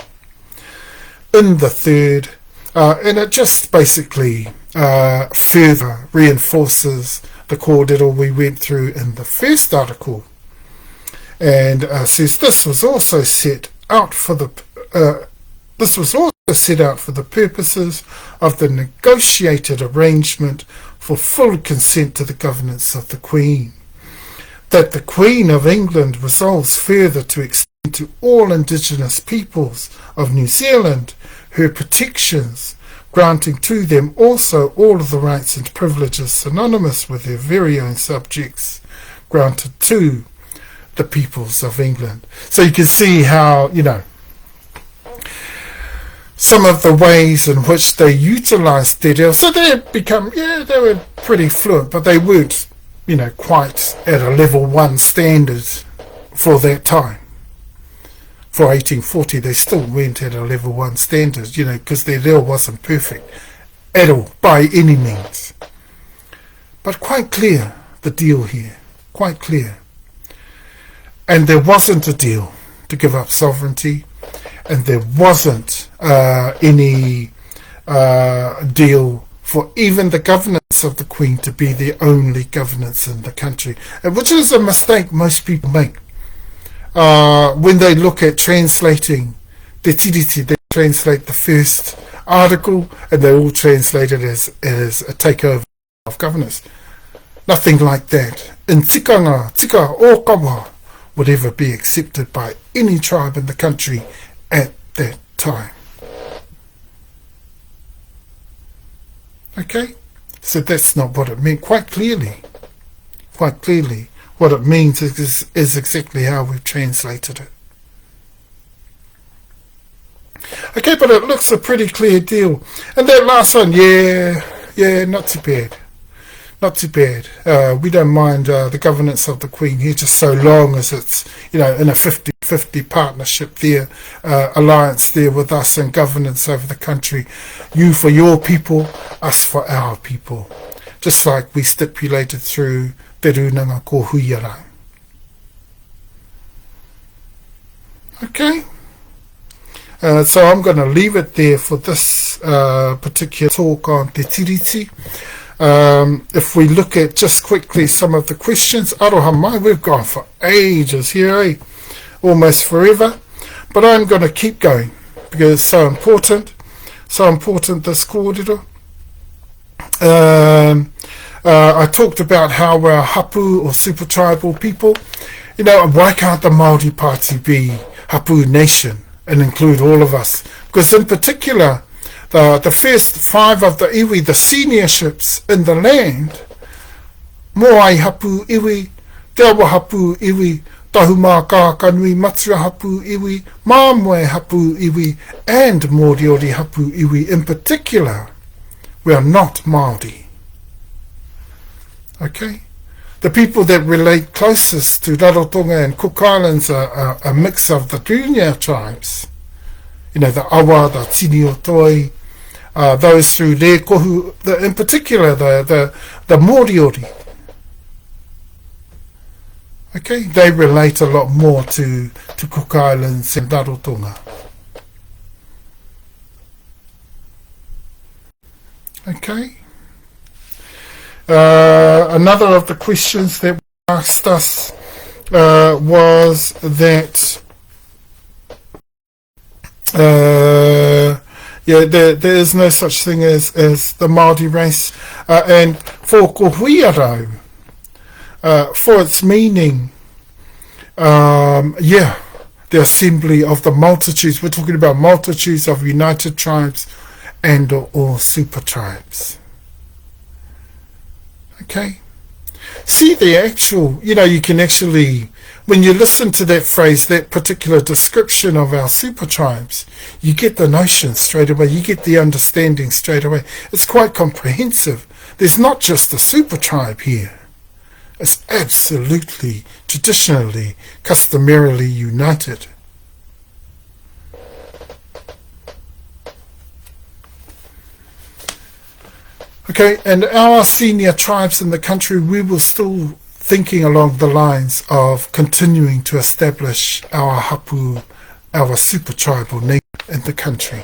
In the third, and it just basically further reinforces the kōrero we went through in the first article. and says this was also set out for the purposes of the negotiated arrangement for full consent to the governance of the Queen. That the Queen of England resolves further to extend to all Indigenous peoples of New Zealand her protections, granting to them also all of the rights and privileges synonymous with their very own subjects granted to the peoples of England. So you can see how, some of the ways in which they utilised Te Reo. So they were pretty fluent, but they weren't, quite at a level 1 standard for that time. For 1840, they still weren't at a level 1 standard, because their reo wasn't perfect at all, by any means. But quite clear, the deal here, quite clear. And there wasn't a deal to give up sovereignty, and there wasn't any deal for even the governance of the Queen to be the only governance in the country, which is a mistake most people make. When they look at translating TeTiriti, they translate the first article and they all translate it as a takeover of governance. Nothing like that. In tikanga, tika o kawa would ever be accepted by any tribe in the country at that time. Okay? So that's not what it meant. Quite clearly, what it means is exactly how we've translated it. Okay, but it looks a pretty clear deal. And that last one, not too bad. Not too bad. We don't mind the governance of the Queen here, just so long as it's, in a 50-50 partnership there, alliance there with us and governance over the country. You for your people, us for our people. Just like we stipulated through Te Runanga ko Huiara. Okay. So I'm going to leave it there for this particular talk on TeTiriti. If we look at just quickly some of the questions, aroha mai, we've gone for ages here, almost forever, but I'm going to keep going because it's so important this kōrero. I talked about how we're Hapu or super tribal people. Why can't the Māori Party be Hapu Nation and include all of us? Because in particular, the first 5 of the iwi, the seniorships in the land, ReoHapuIwi, ReoHapuIwi, Tahumaakaakanuimatua HapuIwi, MaMoe.PaeperaKoroutuu, and ReoHapuIwi in particular, we are not Māori. Okay? The people that relate closest to Rarotonga and Cook Islands are a mix of the junior tribes. The Awa, the Tiniotoi, those through their kohu, in particular the Moriori. Okay, they relate a lot more to Cook Islands and Rarotonga. Okay. Another of the questions that asked us was that there is no such thing as the Māori race, and for ko huiarau, for its meaning, the assembly of the multitudes. We're talking about multitudes of united tribes and or super tribes. Okay, see the actual, you can actually, when you listen to that phrase, that particular description of our super tribes, you get the notion straight away, you get the understanding straight away. It's quite comprehensive. There's not just a super tribe here. It's absolutely, traditionally, customarily united. Okay, and our senior tribes in the country, we were still thinking along the lines of continuing to establish our hapu, our super tribal nation in the country.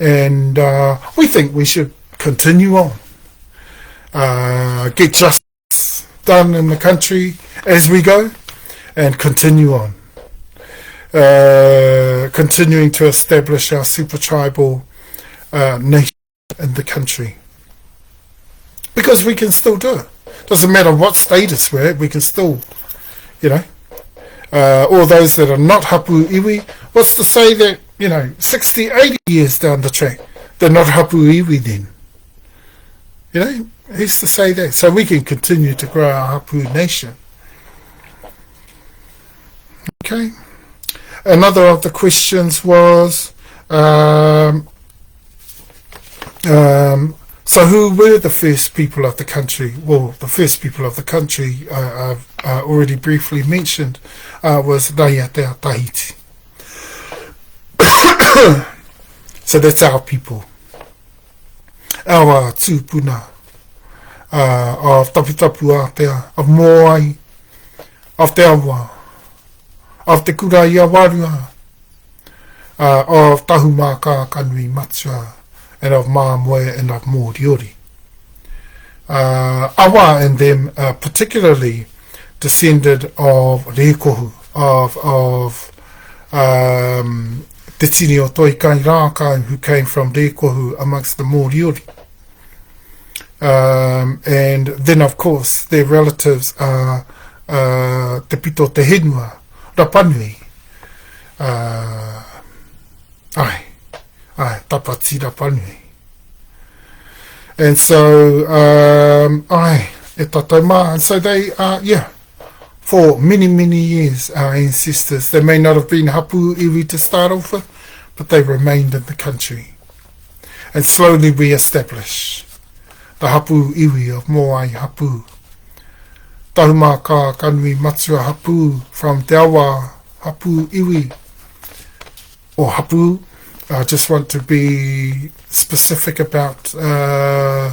And we think we should continue on. Get justice done in the country as we go, and continue on. Continuing to establish our super tribal nation in the country. Because we can still do it. Doesn't matter what status we're at, we can still, all those that are not hapu iwi, what's to say that, 60, 80 years down the track, they're not hapu iwi then? Who's to say that? So we can continue to grow our hapu nation. Okay. Another of the questions was, so who were the first people of the country? Well, the first people of the country I've already briefly mentioned was TeTiriti. So that's our people. Our tūpuna of Taputapu Aotea, of Moai, of Te Awa, of Te Kuraiawarua, of Tahumaakaakanuimatua, and of Nawe and of Moriori. Awa and them particularly descended of Rekohu, of Te tini o toi kai rākai who came from Rekohu amongst the Moriori. And then of course their relatives are Te Pito Te Henua, Rapanui, Tapati Rapanui. And so, e tatai mā, and so they are, for many, many years, our ancestors, they may not have been hapu iwi to start off with, but they remained in the country. And slowly we establish the hapu iwi of Moai Hapu. Tahumaakaakanuimatua Hapu from Te Awa Hapu iwi, or Hapu. I just want to be specific about the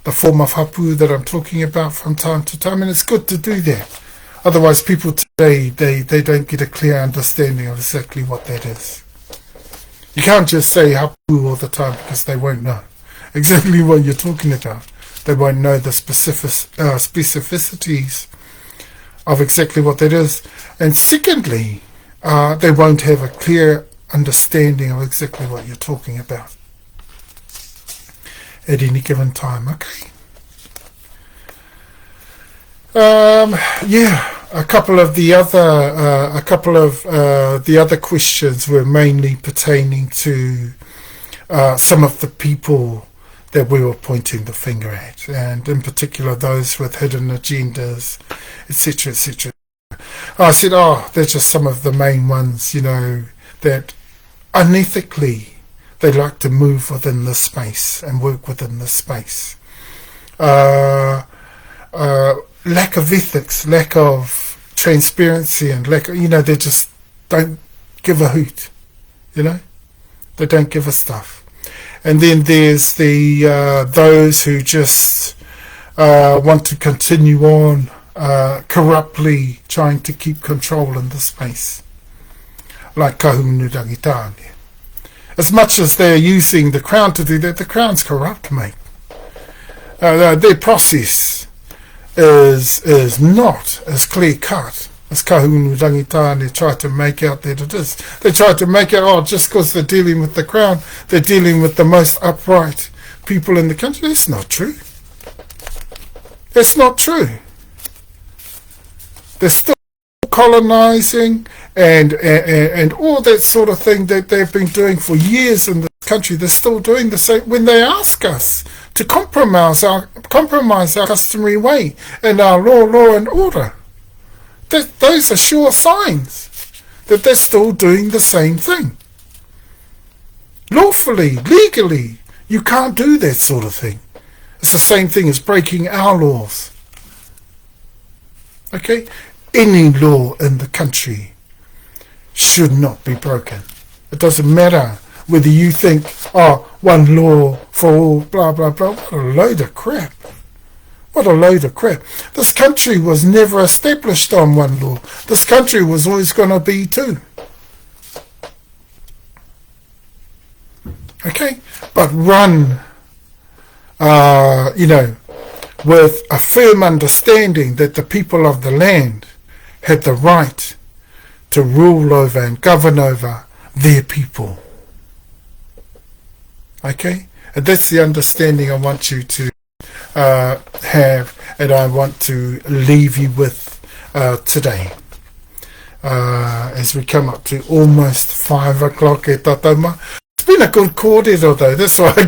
form of hapu that I'm talking about from time to time, and it's good to do that. Otherwise, people today, they don't get a clear understanding of exactly what that is. You can't just say hapu all the time because they won't know exactly what you're talking about. They won't know the specificities of exactly what that is. And secondly, they won't have a clear understanding of exactly what you're talking about at any given time. Okay. A couple of the other questions were mainly pertaining to some of the people that we were pointing the finger at, and in particular those with hidden agendas, etc., etc. I said, they're just some of the main ones, that unethically they like to move within this space and work within this space. Lack of ethics, lack of transparency, and lack of, they just don't give a hoot, they don't give a stuff. And then there's those who just want to continue on corruptly trying to keep control in the space, like kahumunurangitāne. As much as they're using the Crown to do that, the Crown's corrupt, mate. Their process is not as clear-cut as kahumunurangitāne try to make out that it is. They try to make out, just because they're dealing with the Crown, they're dealing with the most upright people in the country. That's not true. That's not true. They're still colonizing and all that sort of thing that they've been doing for years in this country. They're still doing the same when they ask us to compromise our customary way and our law and order. Those are sure signs that they're still doing the same thing. Lawfully, legally, you can't do that sort of thing. It's the same thing as breaking our laws. Okay? Any law in the country should not be broken. It doesn't matter whether you think, one law for all, blah, blah, blah. What a load of crap. What a load of crap. This country was never established on one law. This country was always going to be two. Okay? But run with a firm understanding that the people of the land had the right to rule over and govern over their people. Okay? And that's the understanding I want you to have, and I want to leave you with today. As we come up to almost 5 o'clock e tatauma. It's been a good kōrero though, that's why I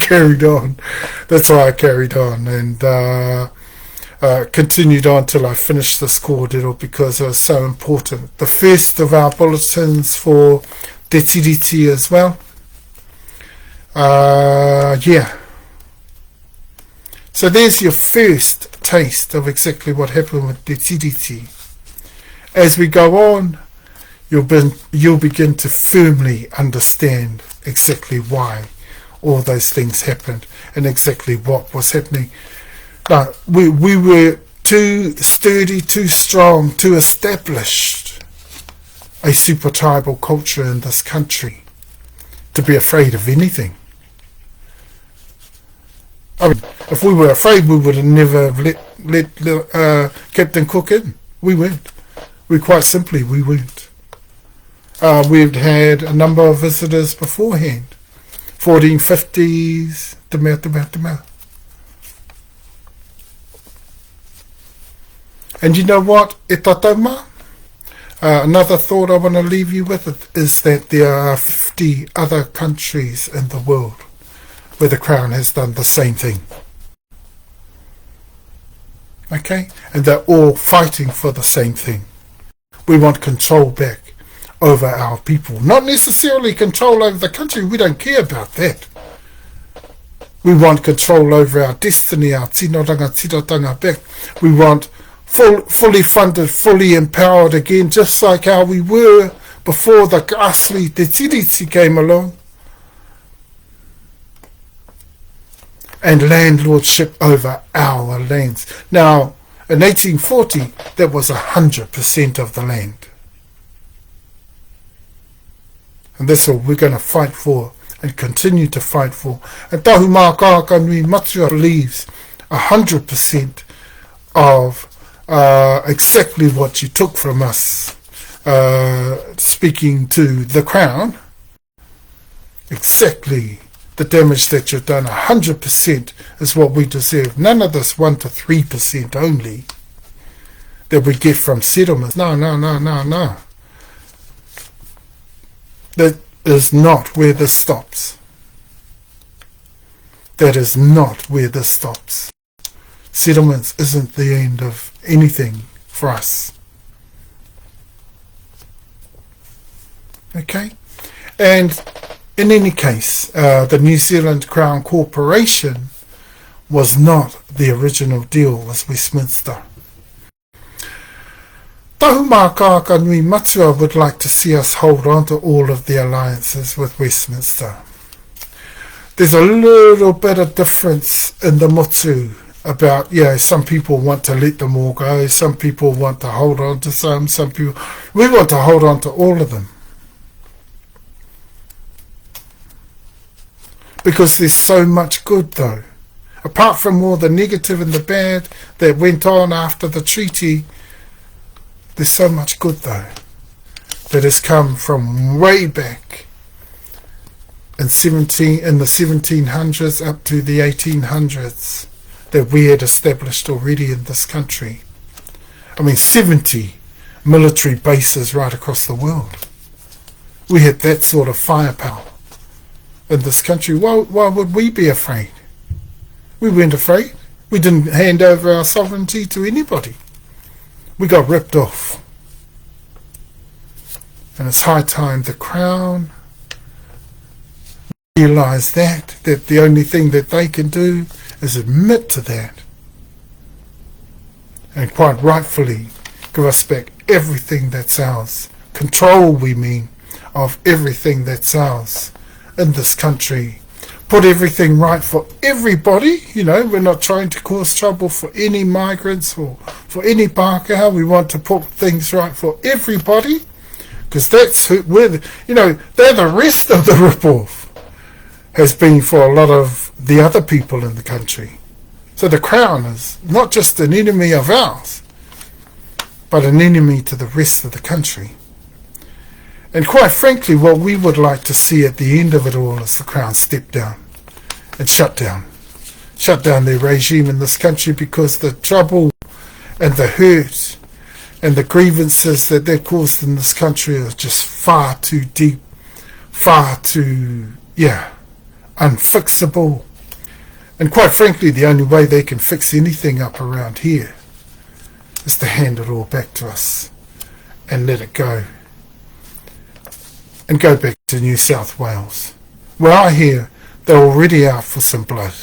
carried on. And continued on till I finished this kōrero because it was so important. The first of our bulletins for TeTiriti as well. So there's your first taste of exactly what happened with TeTiriti. As we go on, you'll begin to firmly understand exactly why all those things happened and exactly what was happening. Now, we were too sturdy, too strong, too established a super tribal culture in this country to be afraid of anything. I mean, if we were afraid, we would have never let Captain Cook in. We weren't. We weren't. We'd had a number of visitors beforehand. 1450s, te And you know what, e tatauma? Another thought I want to leave you with is that there are 50 other countries in the world where the Crown has done the same thing. Okay? And they're all fighting for the same thing. We want control back over our people. Not necessarily control over the country. We don't care about that. We want control over our destiny, our tiratanga back. We want fully funded, fully empowered again, just like how we were before the ghastly TeTiriti came along. And landlordship over our lands. Now, in 1840, that was 100% of the land. And that's what we're going to fight for and continue to fight for. And Tahumaakaakanuimatua believes 100% of exactly what you took from us, speaking to the Crown, exactly the damage that you've done, 100% is what we deserve. None of this 1 to 3% only that we get from settlements. No. That is not where this stops. That is not where this stops. Settlements isn't the end of anything for us. Okay? And in any case, the New Zealand Crown Corporation was not the original deal with Westminster. Tahumaakaakanuimatua would like to see us hold on to all of the alliances with Westminster. There's a little bit of difference in the motu about, some people want to let them all go, some people want to hold on to some people, we want to hold on to all of them. Because there's so much good though. Apart from all the negative and the bad that went on after the treaty, there's so much good though that has come from way back in the 1700s up to the 1800s that we had established already in this country. I mean, 70 military bases right across the world. We had that sort of firepower in this country. Why would we be afraid? We weren't afraid. We didn't hand over our sovereignty to anybody. We got ripped off. And it's high time the Crown realise that the only thing that they can do is admit to that. And quite rightfully give us back everything that's ours. Control, we mean, of everything that's ours in this country. Put everything right for everybody. We're not trying to cause trouble for any migrants or for any Pākehā. We want to put things right for everybody, because that's they're the rest of the rip-off has been for a lot of the other people in the country. So the Crown is not just an enemy of ours, but an enemy to the rest of the country. And quite frankly, what we would like to see at the end of it all is the Crown step down and shut down their regime in this country, because the trouble and the hurt and the grievances that they've caused in this country are just far too deep, far too, unfixable. And quite frankly, the only way they can fix anything up around here is to hand it all back to us and let it go. And go back to New South Wales, where I hear they're already out for some blood.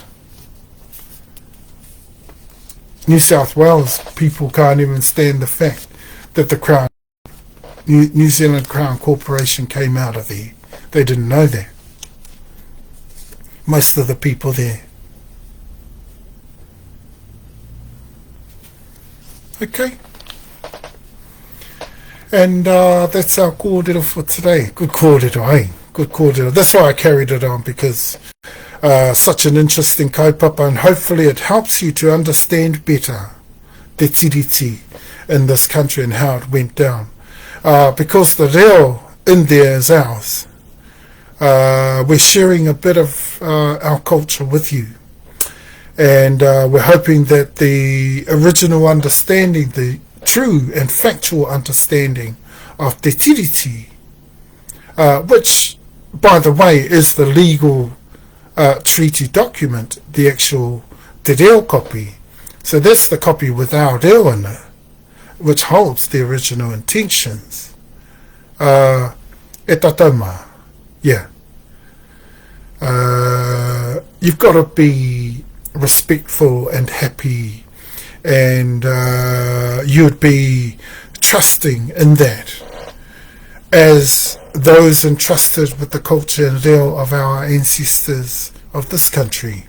New South Wales people can't even stand the fact that the Crown, New Zealand Crown Corporation came out of there. They didn't know that. Most of the people there. Okay. And that's our kōrero for today. Good kōrero, eh? Good kōrero. That's why I carried it on, because such an interesting kaupapa, and hopefully it helps you to understand better TeTiriti in this country and how it went down. Because the reo in there is ours. We're sharing a bit of our culture with you. And we're hoping that the original understanding, the true and factual understanding of TeTiriti, which, by the way, is the legal treaty document, the actual te reo copy. So that's the copy with our reo in it, which holds the original intentions. E tatauma, you've got to be respectful and happy, and you'd be trusting in that as those entrusted with the culture and reo of our ancestors of this country,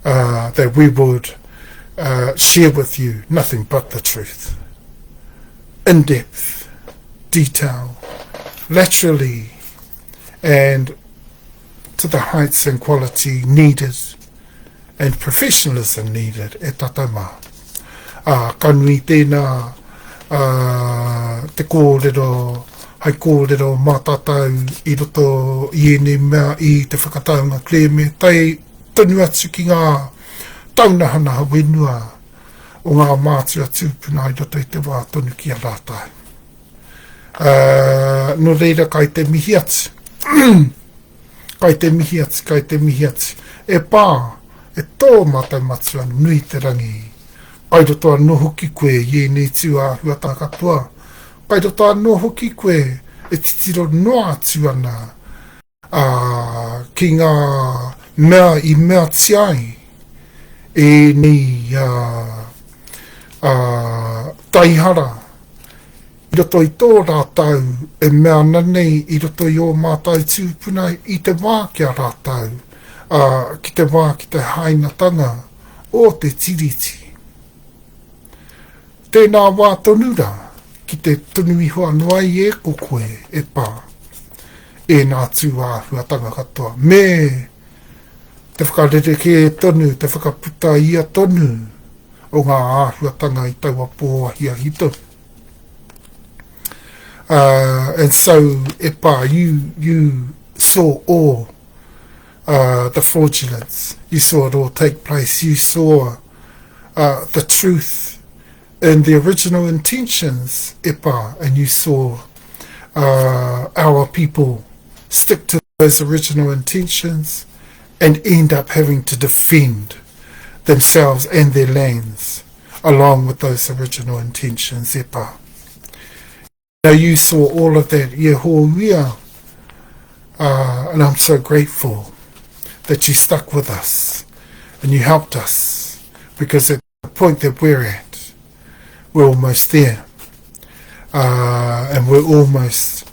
that we would share with you nothing but the truth, in depth, detail, laterally, and to the heights and quality needed and professionalism needed. E tatama. Kanui tēnā te kōrero, hai kōrero mātātau I roto I ene mea I te whakataunga kleme, tai tonu atu ki ngā taunahana wenua o ngā mātua tūpuna I roto I te wā tonu ki a rātai. No reira kai te mihi atu. Kai te mihi atu. E pā, e tō mātai matua nui te rangi. Pai roto anō hoki koe I ēnei tū āhua tākatoa. Pai roto anō hoki koe e titiro noa atu ana ki ngā mea I mea tiai ēnei taihara. I roto I tō rātau e mea nanei I roto I o mātai tūpuna I te wā kia rātau. Ki te wā ki te hainatanga o te tiriti. Tēnā wā tonura ki te tunui hoa noai e ko koe e pā. E nā tū āhuatanga katoa. Me te whakarereke e tonu, te whakaputa ia tonu o ngā āhuatanga I taua pōahia hito. And so, e pā, you saw all the fraudulence. You saw it all take place. You saw the truth in the original intentions, Epa, and you saw our people stick to those original intentions and end up having to defend themselves and their lands along with those original intentions, Epa. Now you saw all of that, Yehoria, and I'm so grateful that you stuck with us and you helped us, because at the point that we're at, we're almost there, and we're almost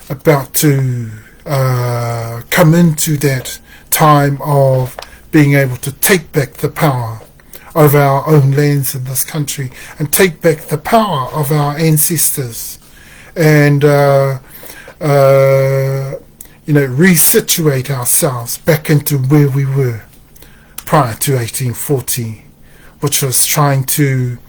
about to come into that time of being able to take back the power of our own lands in this country and take back the power of our ancestors and resituate ourselves back into where we were prior to 1840, which was trying to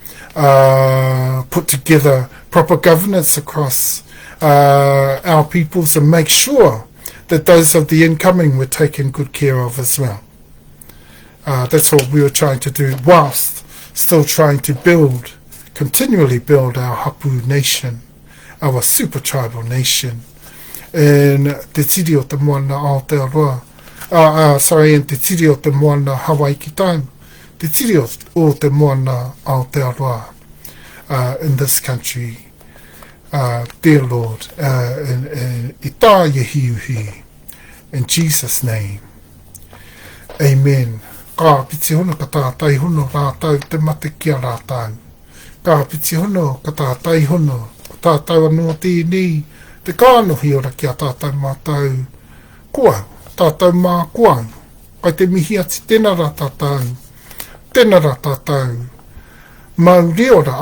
put together proper governance across our peoples and make sure that those of the incoming were taken good care of as well. That's what we were trying to do, whilst still trying to continually build our Hapu nation, our super tribal nation, in Te Tiri o te moana Aotearoa. In Te Tiri o te moana Hawaii ki taim, Te Tiri o te moana Aotearoa, in this country, dear Lord, in tā yehiuhi, in Jesus' name, Amen. Ka piti hono ka tātai hono rātau te mate kia rātau. Ka piti hono ka tātai hono, ka tātau anō tēnei, te kānohi ora kia tātou mātou kuau, tātou mā kuau, kai te mihi ati tēnā rā tātou, mau reora